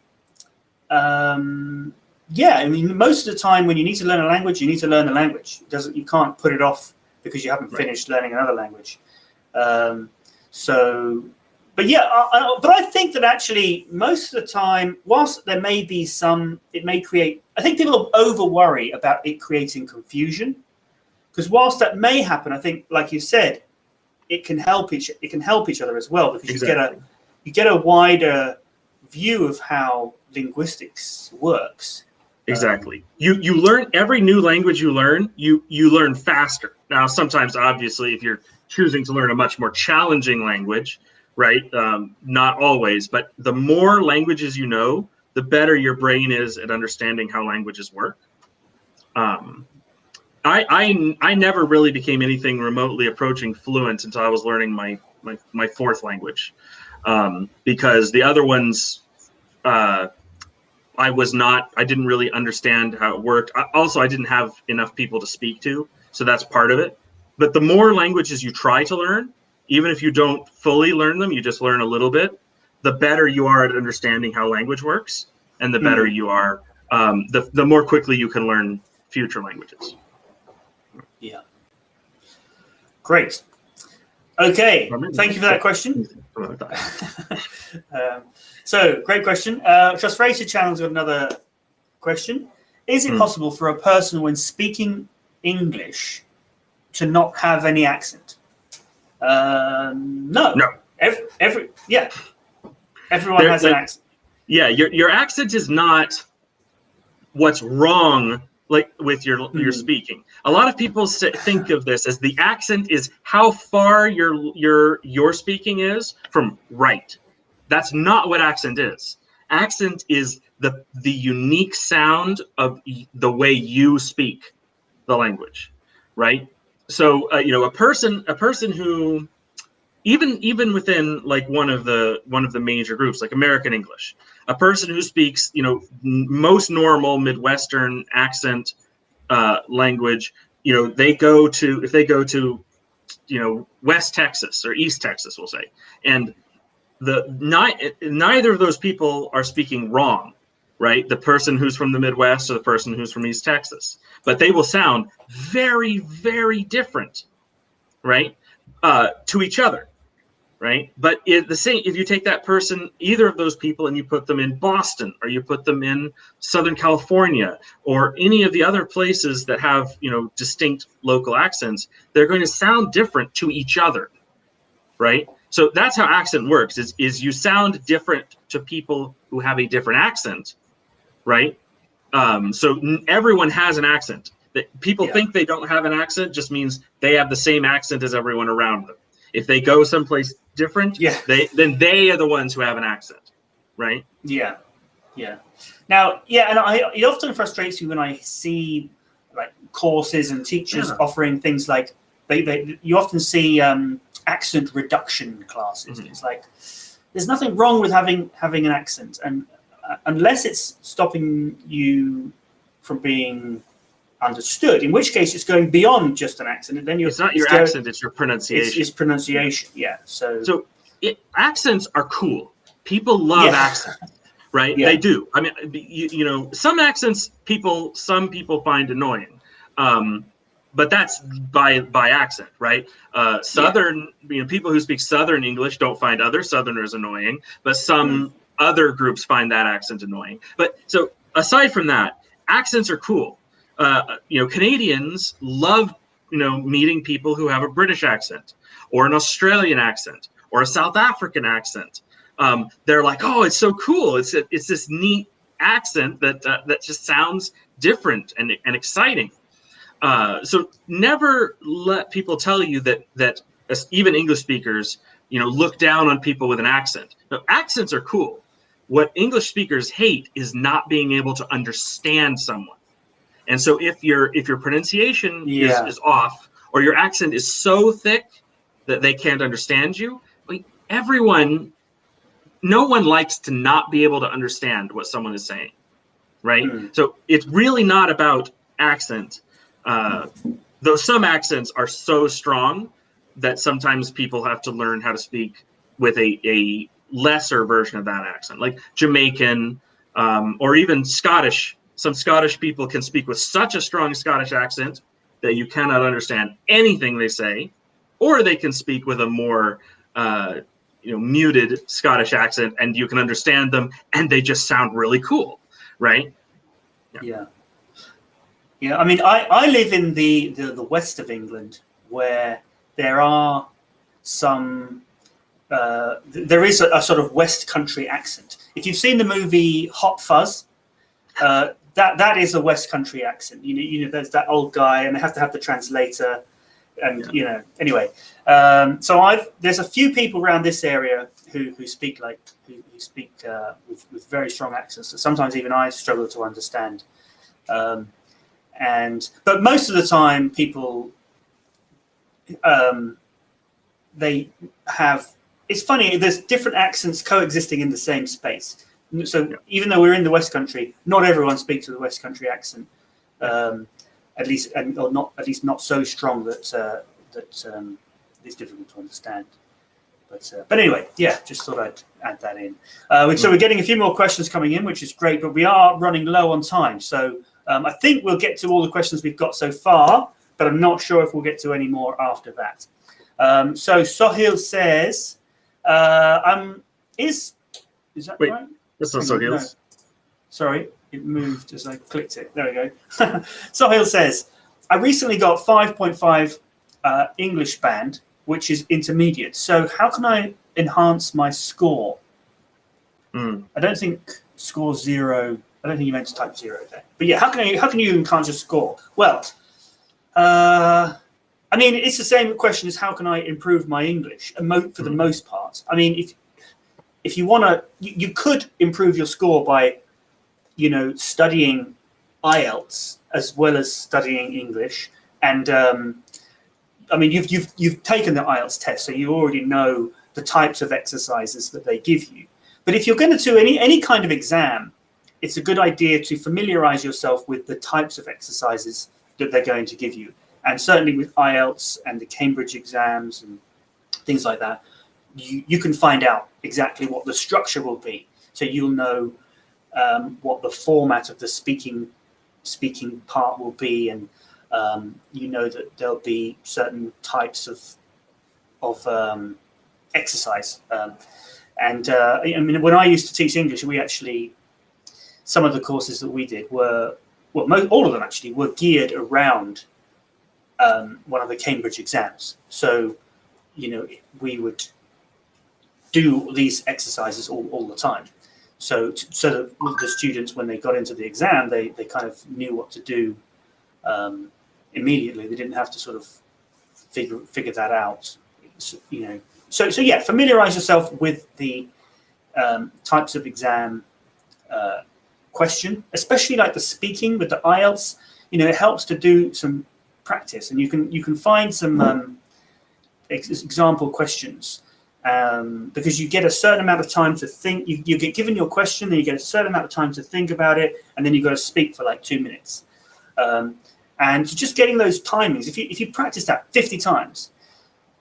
most of the time when you need to learn a language, you need to learn the language. You can't put it off because you haven't finished learning another language. But I think that actually most of the time, whilst there may be it may create, I think people over worry about it creating confusion, because whilst that may happen, I think, like you said, it can help each other as well, because you get a wider view of how linguistics works. Exactly. You learn every new language you learn learn faster. Now, sometimes, obviously, if you're choosing to learn a much more challenging language, right? Not always, but the more languages you know, the better your brain is at understanding how languages work. I never really became anything remotely approaching fluent until I was learning my fourth language, because the other ones, I didn't really understand how it worked. I didn't have enough people to speak to, so that's part of it. But the more languages you try to learn, even if you don't fully learn them, you just learn a little bit, the better you are at understanding how language works, and the better you are, the more quickly you can learn future languages. Yeah. Great. Okay. Thank you for that question. So, great question. Frustrated Channel's got another question. Is it possible for a person when speaking English to not have any accent? No. No. Everyone has an accent. Yeah, your accent is not what's wrong, like with your speaking. A lot of people think of this as the accent is how far your speaking is from right. That's not what accent is. Accent is the unique sound of the way you speak the language, right? So a person who even within like one of the major groups, like American English, a person who speaks most normal Midwestern accent language, if they go to West Texas or East Texas, we'll say, and neither of those people are speaking wrong, right? The person who's from the Midwest or the person who's from East Texas, but they will sound very, very different, right? To each other, right? But if you take that person, either of those people, and you put them in Boston, or you put them in Southern California, or any of the other places that have distinct local accents, they're going to sound different to each other, right? So that's how accent works, is you sound different to people who have a different accent, right? So everyone has an accent. That people think they don't have an accent just means they have the same accent as everyone around them. If they go someplace different, then they are the ones who have an accent, right? Yeah. Now, and it often frustrates me when I see like courses and teachers offering things like you often see accent reduction classes. It's like there's nothing wrong with having an accent, and unless it's stopping you from being understood, in which case it's going beyond just an accent, and then it's not your accent, it's your pronunciation. It's pronunciation. So accents are cool. People love accents, right? They do. I mean, some accents some people find annoying, but that's by accent, right? Southern people who speak Southern English don't find other Southerners annoying, but some other groups find that accent annoying. But so aside from that, accents are cool. Canadians love meeting people who have a British accent or an Australian accent or a South African accent. They're like, oh, it's so cool. It's this neat accent that just sounds different and exciting. So never let people tell you that even English speakers look down on people with an accent. No, accents are cool. What English speakers hate is not being able to understand someone. And so if your pronunciation is off, or your accent is so thick that they can't understand you, no one likes to not be able to understand what someone is saying, right? So it's really not about accent, though some accents are so strong that sometimes people have to learn how to speak with a lesser version of that accent, like Jamaican, or even Scottish. Some Scottish people can speak with such a strong Scottish accent that you cannot understand anything they say, or they can speak with a more muted Scottish accent, and you can understand them, and they just sound really cool, right? Yeah. I mean, I live in the west of England, where there are some. There is a sort of West Country accent. If you've seen the movie Hot Fuzz, that is a West Country accent. There's that old guy, and they have to have the translator, and anyway. So there's a few people around this area who speak with very strong accents that sometimes even I struggle to understand. But most of the time, people they have. It's funny. There's different accents coexisting in the same space. So even though we're in the West Country, not everyone speaks with a West Country accent. At least, or not at least not so strong that it's difficult to understand. But anyway, yeah, just thought I'd add that in. So we're getting a few more questions coming in, which is great, but we are running low on time. So I think we'll get to all the questions we've got so far, but I'm not sure if we'll get to any more after that. So Sohail says, is that Wait, right? This is Sohail's. No. Sorry, it moved as I clicked it. There we go. Sohail says, I recently got 5.5 English band, which is intermediate. So how can I enhance my score? I don't think score 0. I don't think you meant to type 0 there. But yeah, how can you enhance your score? Well, I mean, it's the same question as how can I improve my English for the most part. I mean, if you want to, you could improve your score by, studying IELTS as well as studying English. And I mean, you've taken the IELTS test, so you already know the types of exercises that they give you. But if you're going to do any kind of exam, it's a good idea to familiarize yourself with the types of exercises that they're going to give you. And certainly with IELTS and the Cambridge exams and things like that, you can find out exactly what the structure will be. So you'll know what the format of the speaking part will be, and that there'll be certain types of exercise. I mean, when I used to teach English, some of the courses that we did were, all of them actually were geared around one of the Cambridge exams. So, we would do these exercises all the time. So that the students, when they got into the exam, they kind of knew what to do immediately. They didn't have to sort of figure that out. So yeah, familiarize yourself with the types of exam question, especially like the speaking with the IELTS. It helps to do some practice, and you can find some example questions. Because you get a certain amount of time to think. You get given your question, then you get a certain amount of time to think about it, and then you've got to speak for like 2 minutes. And just getting those timings, if you practice that 50 times,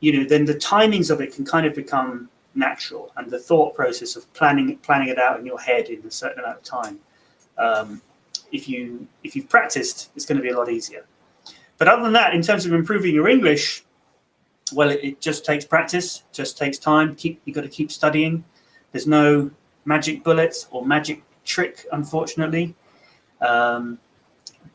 then the timings of it can kind of become natural, and the thought process of planning it out in your head in a certain amount of time. If you've practiced, it's going to be a lot easier. But other than that, in terms of improving your English, well, it just takes practice, just takes time. You've got to keep studying. There's no magic bullet or magic trick, unfortunately. Yeah,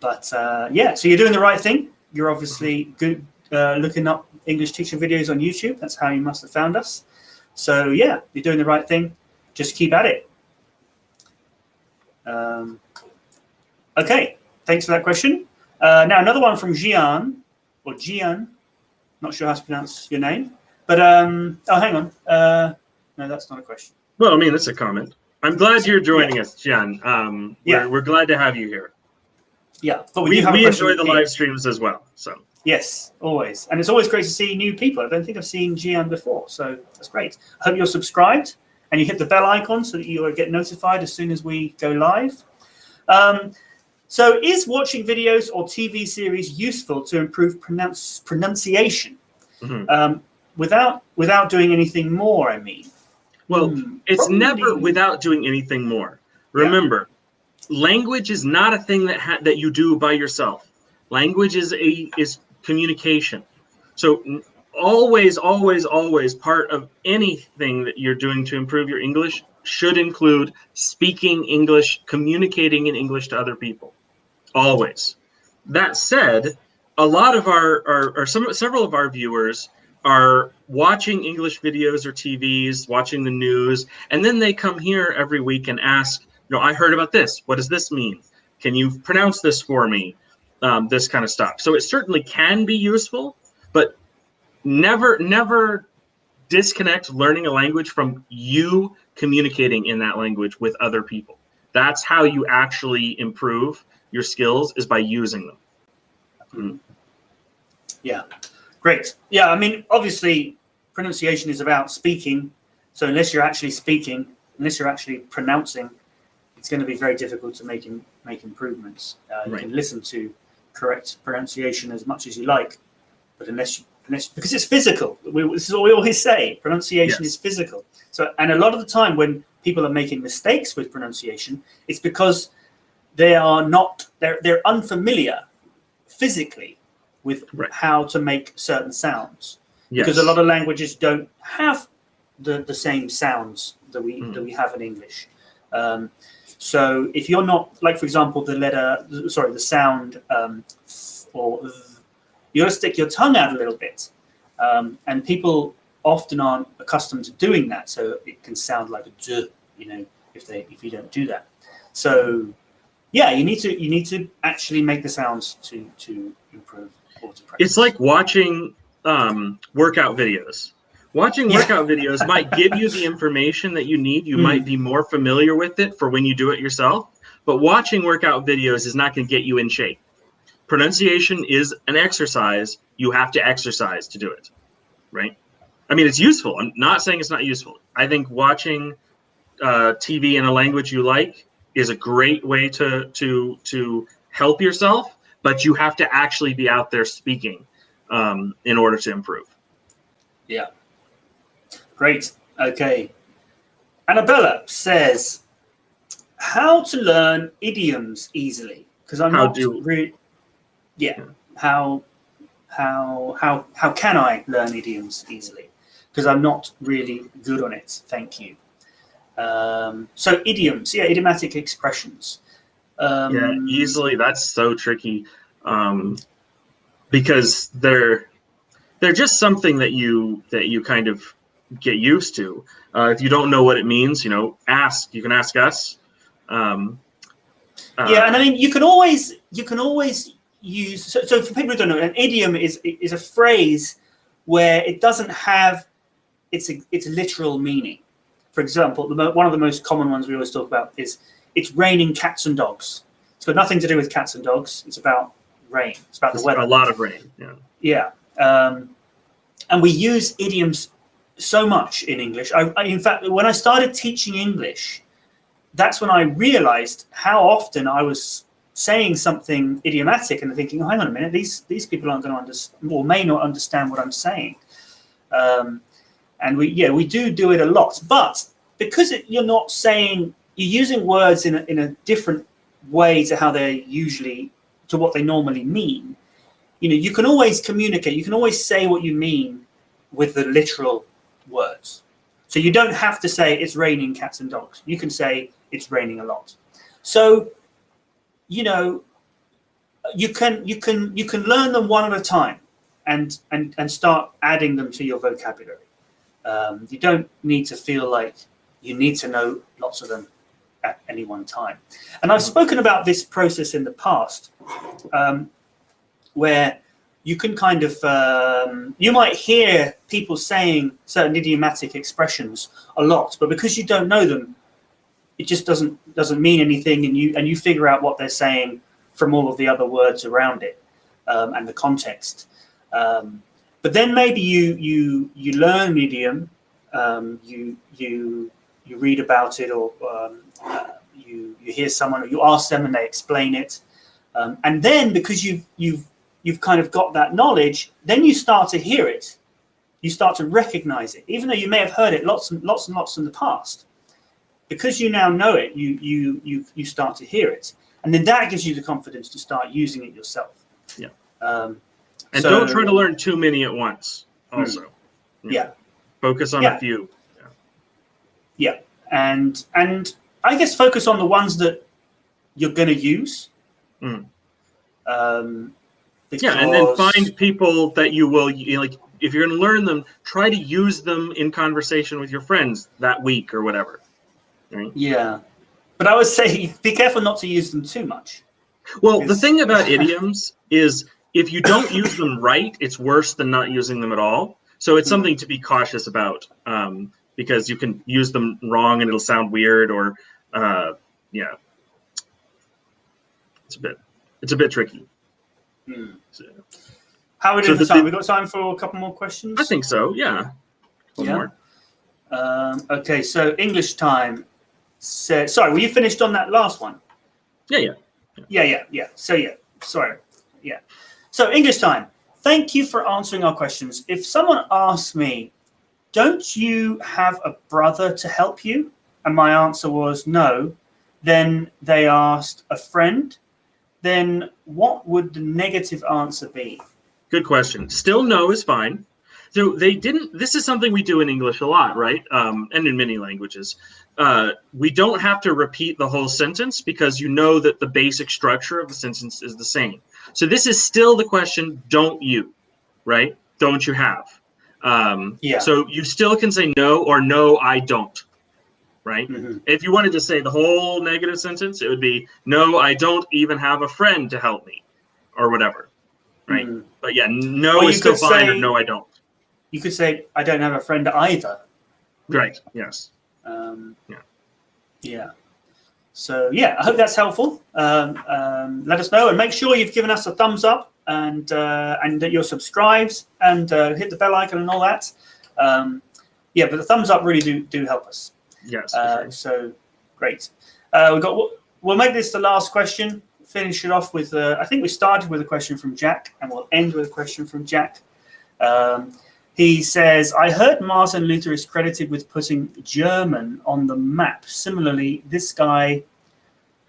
so you're doing the right thing. You're obviously good looking up English teacher videos on YouTube. That's how you must have found us. So yeah, you're doing the right thing. Just keep at it. Okay, thanks for that question. Now another one from Gian. Not sure how to pronounce your name, but hang on. No, that's not a question. Well, I mean, it's a comment. I'm glad you're joining us, Jen. We're glad to have you here. Yeah, but we enjoy the live streams as well. So yes, always, and it's always great to see new people. I don't think I've seen Gian before, so that's great. I hope you're subscribed and you hit the bell icon so that you'll get notified as soon as we go live. So is watching videos or TV series useful to improve pronunciation without doing anything more, I mean? Well, it's never without doing anything more. Remember, language is not a thing that you do by yourself. Language is communication. So always part of anything that you're doing to improve your English should include speaking English, communicating in English to other people. Always. That said, a lot of several of our viewers are watching English videos or TVs, watching the news, and then they come here every week and ask, I heard about this. What does this mean? Can you pronounce this for me? This kind of stuff. So it certainly can be useful, but never disconnect learning a language from you communicating in that language with other people. That's how you actually improve your skills, is by using them. Yeah, great. Yeah, I mean, obviously, pronunciation is about speaking. So unless you're actually speaking, unless you're actually pronouncing, it's going to be very difficult to make improvements. You can listen to correct pronunciation as much as you like, but unless because it's physical. This is what we always say. Pronunciation is physical. So, and a lot of the time when people are making mistakes with pronunciation, it's because they're unfamiliar physically with how to make certain sounds. Because a lot of languages don't have the same sounds that we have in English. So if you're not, like for example, the sound or you got to stick your tongue out a little bit, and people often aren't accustomed to doing that, so it can sound like a d, if you don't do that. So yeah, you need to actually make the sounds to improve or to practice. It's like watching workout videos. Watching workout videos might give you the information that you need. You might be more familiar with it for when you do it yourself, but watching workout videos is not going to get you in shape. Pronunciation is an exercise. You have to exercise to do it, right? I mean, it's useful. I'm not saying it's not useful. I think watching TV in a language you like is a great way to help yourself, but you have to actually be out there speaking in order to improve. Yeah. Great. Okay. Annabella says, how to learn idioms easily? Because I'm not really... Yeah. How can I learn idioms easily? Because I'm not really good on it. Thank you. So idioms, idiomatic expressions. Easily. That's so tricky because they're just something that you kind of get used to. If you don't know what it means, ask. You can ask us. And I mean, you can always use. So for people who don't know, an idiom is a phrase where it doesn't have its literal meaning. For example, one of the most common ones we always talk about is it's raining cats and dogs. It's got nothing to do with cats and dogs. It's about rain. It's about the weather. A lot of rain. Yeah. And we use idioms so much in English. In fact, when I started teaching English, that's when I realized how often I was saying something idiomatic and thinking, oh, hang on a minute, these people aren't going to understand or may not understand what I'm saying. And we do it a lot. But because you're using words in a different way to how to what they normally mean, you can always communicate. You can always say what you mean with the literal words. So you don't have to say it's raining cats and dogs. You can say it's raining a lot. So, you can learn them one at a time and start adding them to your vocabulary. You don't need to feel like you need to know lots of them at any one time. And I've spoken about this process in the past, where you can kind of, you might hear people saying certain idiomatic expressions a lot, but because you don't know them, it just doesn't mean anything, and you figure out what they're saying from all of the other words around it and the context. But then maybe you learn an idiom, you read about it, or you hear someone, or you ask them and they explain it, and then because you've kind of got that knowledge, then you start to hear it, you start to recognize it, even though you may have heard it lots and lots in the past. Because you now know it, you start to hear it, and then that gives you the confidence to start using it yourself. Yeah. And don't try to learn too many at once. Also. Yeah. Focus on a few. Yeah. And I guess focus on the ones that you're going to use. And then find people that you will like. If you're going to learn them, try to use them in conversation with your friends that week or whatever. Right? Yeah, but I would say be careful not to use them too much. Well, the thing about idioms is if you don't use them right, it's worse than not using them at all. So it's something to be cautious about, because you can use them wrong and it'll sound weird, or it's a bit tricky. So, How are we So doing for the- time? We got time for a couple more questions? I think so. Yeah. One Yeah. more. Okay, so English time. Sorry, were you finished on that last one? Yeah. Yeah. So sorry. Yeah. So English time. Thank you for answering our questions. If someone asks me, don't you have a brother to help you? And my answer was no. Then they asked a friend. Then what would the negative answer be? Good question. Still no is fine. So they didn't, this is something we do in English a lot, right? And in many languages. We don't have to repeat the whole sentence because you know that the basic structure of the sentence is the same. So this is still the question, don't you, right? Don't you have? Yeah. So you still can say no or no, I don't, right? If you wanted to say the whole negative sentence, it would be, no, I don't even have a friend to help me or whatever, right? But yeah, no is still fine or no, I don't. You could say, I don't have a friend either. Right. Yes. Yeah. So yeah, I hope that's helpful. Let us know and make sure you've given us a thumbs up and that you're subscribed and hit the bell icon and all that. Yeah, but the thumbs up really do help us. Yes. Sure. So great. We'll make this the last question. Finish it off with. I think we started with a question from Jack, and we'll end with a question from Jack. He says, I heard Martin Luther is credited with putting German on the map. Similarly, this guy,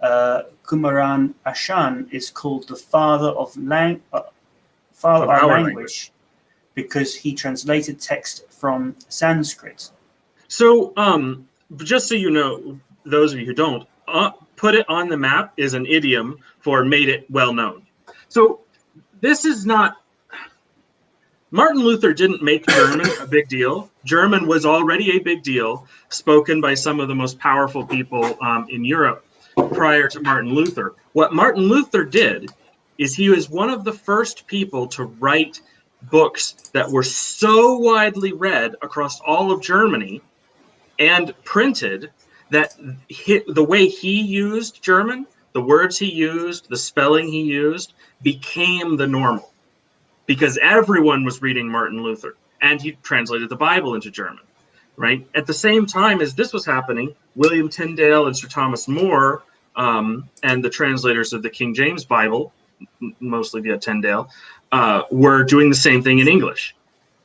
Kumaran Ashan, is called the father of our language because he translated text from Sanskrit. So, just so you know, those of you who don't, put it on the map is an idiom for made it well known. So this is not, Martin Luther didn't make German a big deal. German was already a big deal, spoken by some of the most powerful people in Europe prior to Martin Luther. What Martin Luther did is he was one of the first people to write books that were so widely read across all of Germany and printed that the way he used German, the words he used, the spelling he used, became the normal. Because everyone was reading Martin Luther, and he translated the Bible into German, right? At the same time as this was happening, William Tyndale and Sir Thomas More and the translators of the King James Bible, mostly via Tyndale, were doing the same thing in English.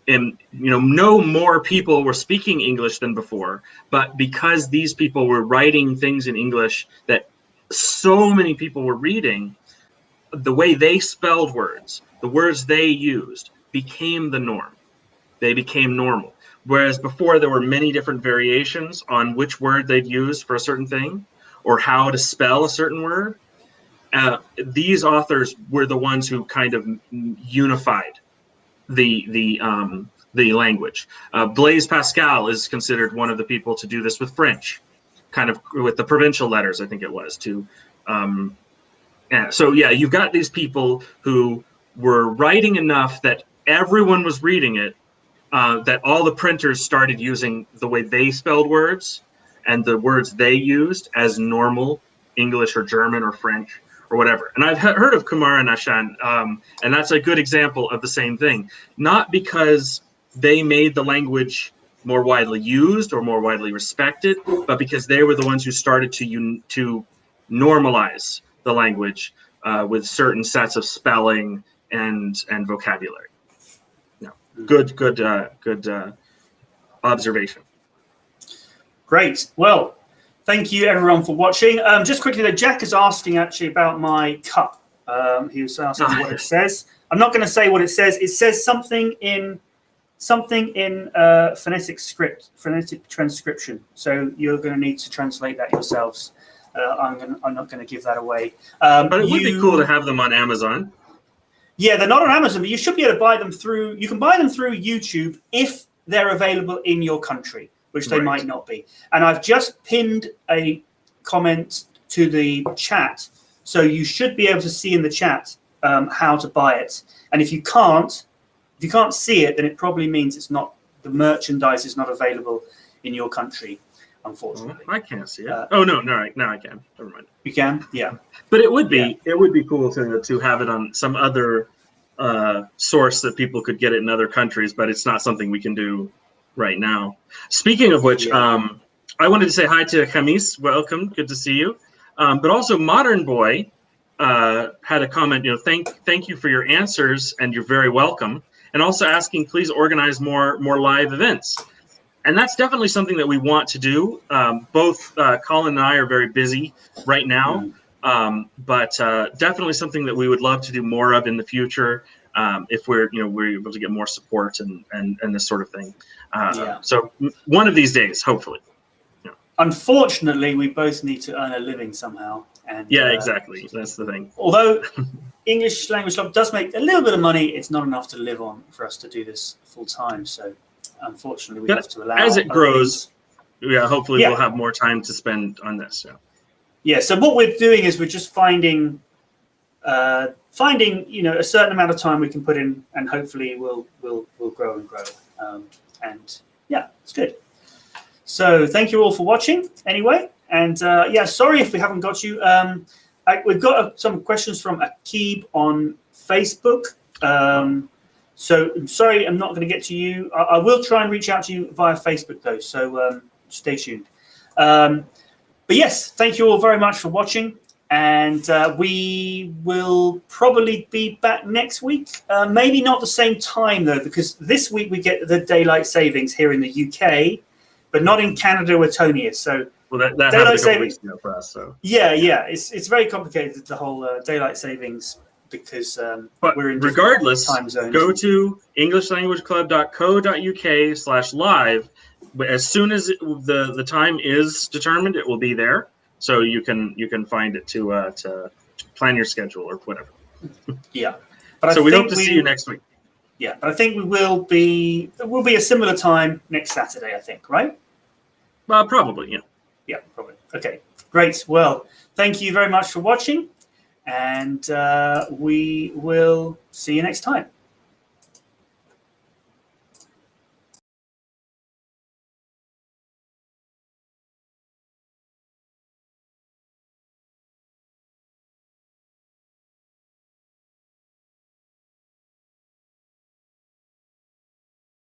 And, no more people were speaking English than before, but because these people were writing things in English that so many people were reading, the way they spelled words, the words they used became the norm. They became normal. Whereas before there were many different variations on which word they'd use for a certain thing or how to spell a certain word. These authors were the ones who kind of unified the language. Blaise Pascal is considered one of the people to do this with French, kind of with the provincial letters, I think it was, to so yeah, you've got these people who were writing enough that everyone was reading it, that all the printers started using the way they spelled words and the words they used as normal English or German or French or whatever. And I've heard of Kumar and Ashan, and that's a good example of the same thing. Not because they made the language more widely used or more widely respected, but because they were the ones who started to normalize the language with certain sets of spelling and vocabulary. Yeah, good observation. Great. Well, thank you everyone for watching. Just quickly, though, Jack is asking actually about my cup. He was asking what it says. I'm not going to say what it says. It says something in phonetic transcription. So you're going to need to translate that yourselves. I'm not going to give that away. But it would be cool to have them on Amazon. Yeah, they're not on Amazon, but you should be able to buy them through. You can buy them through YouTube if they're available in your country, which they might not be. And I've just pinned a comment to the chat, so you should be able to see in the chat how to buy it. And if you can't see it, then it probably means it's not, the merchandise is not available in your country. unfortunately. I can't see it. Oh no, no, now I can. Never mind. You can, yeah. But it would be cool to have it on some other source that people could get it in other countries, but it's not something we can do right now. Speaking of which, I wanted to say hi to Jamis. Welcome, good to see you. But also, Modern Boy had a comment. Thank you for your answers, and you're very welcome. And also asking, please organize more live events. And that's definitely something that we want to do. Both Colin and I are very busy right now, but definitely something that we would love to do more of in the future if we're able to get more support and this sort of thing. So one of these days, hopefully. Unfortunately, we both need to earn a living somehow. And exactly. That's the thing. Although English Language Club does make a little bit of money, it's not enough to live on for us to do this full time. So unfortunately, we have to allow. As it grows, hopefully we'll have more time to spend on this. Yeah. So what we're doing is we're just finding a certain amount of time we can put in, and hopefully we'll grow and grow. And yeah, it's good. So thank you all for watching anyway. And sorry if we haven't got you. We've got some questions from Akib on Facebook. So I'm sorry I'm not going to get to you. I will try and reach out to you via Facebook though. So stay tuned. But yes, thank you all very much for watching. And we will probably be back next week. Maybe not the same time though, because this week we get the daylight savings here in the UK, but not in Canada where Tony is. So that happened a couple weeks ago for us. So it's very complicated, the whole daylight savings, because we're in regardless time zones. Go to englishlanguageclub.co.uk/live. As soon as the time is determined, it will be there, so you can find it to plan your schedule or whatever. But so we hope to see you next week. But I think it will be a similar time next Saturday, I think, right? Probably, yeah, probably. Okay, great. Well, thank you very much for watching, and we will see you next time.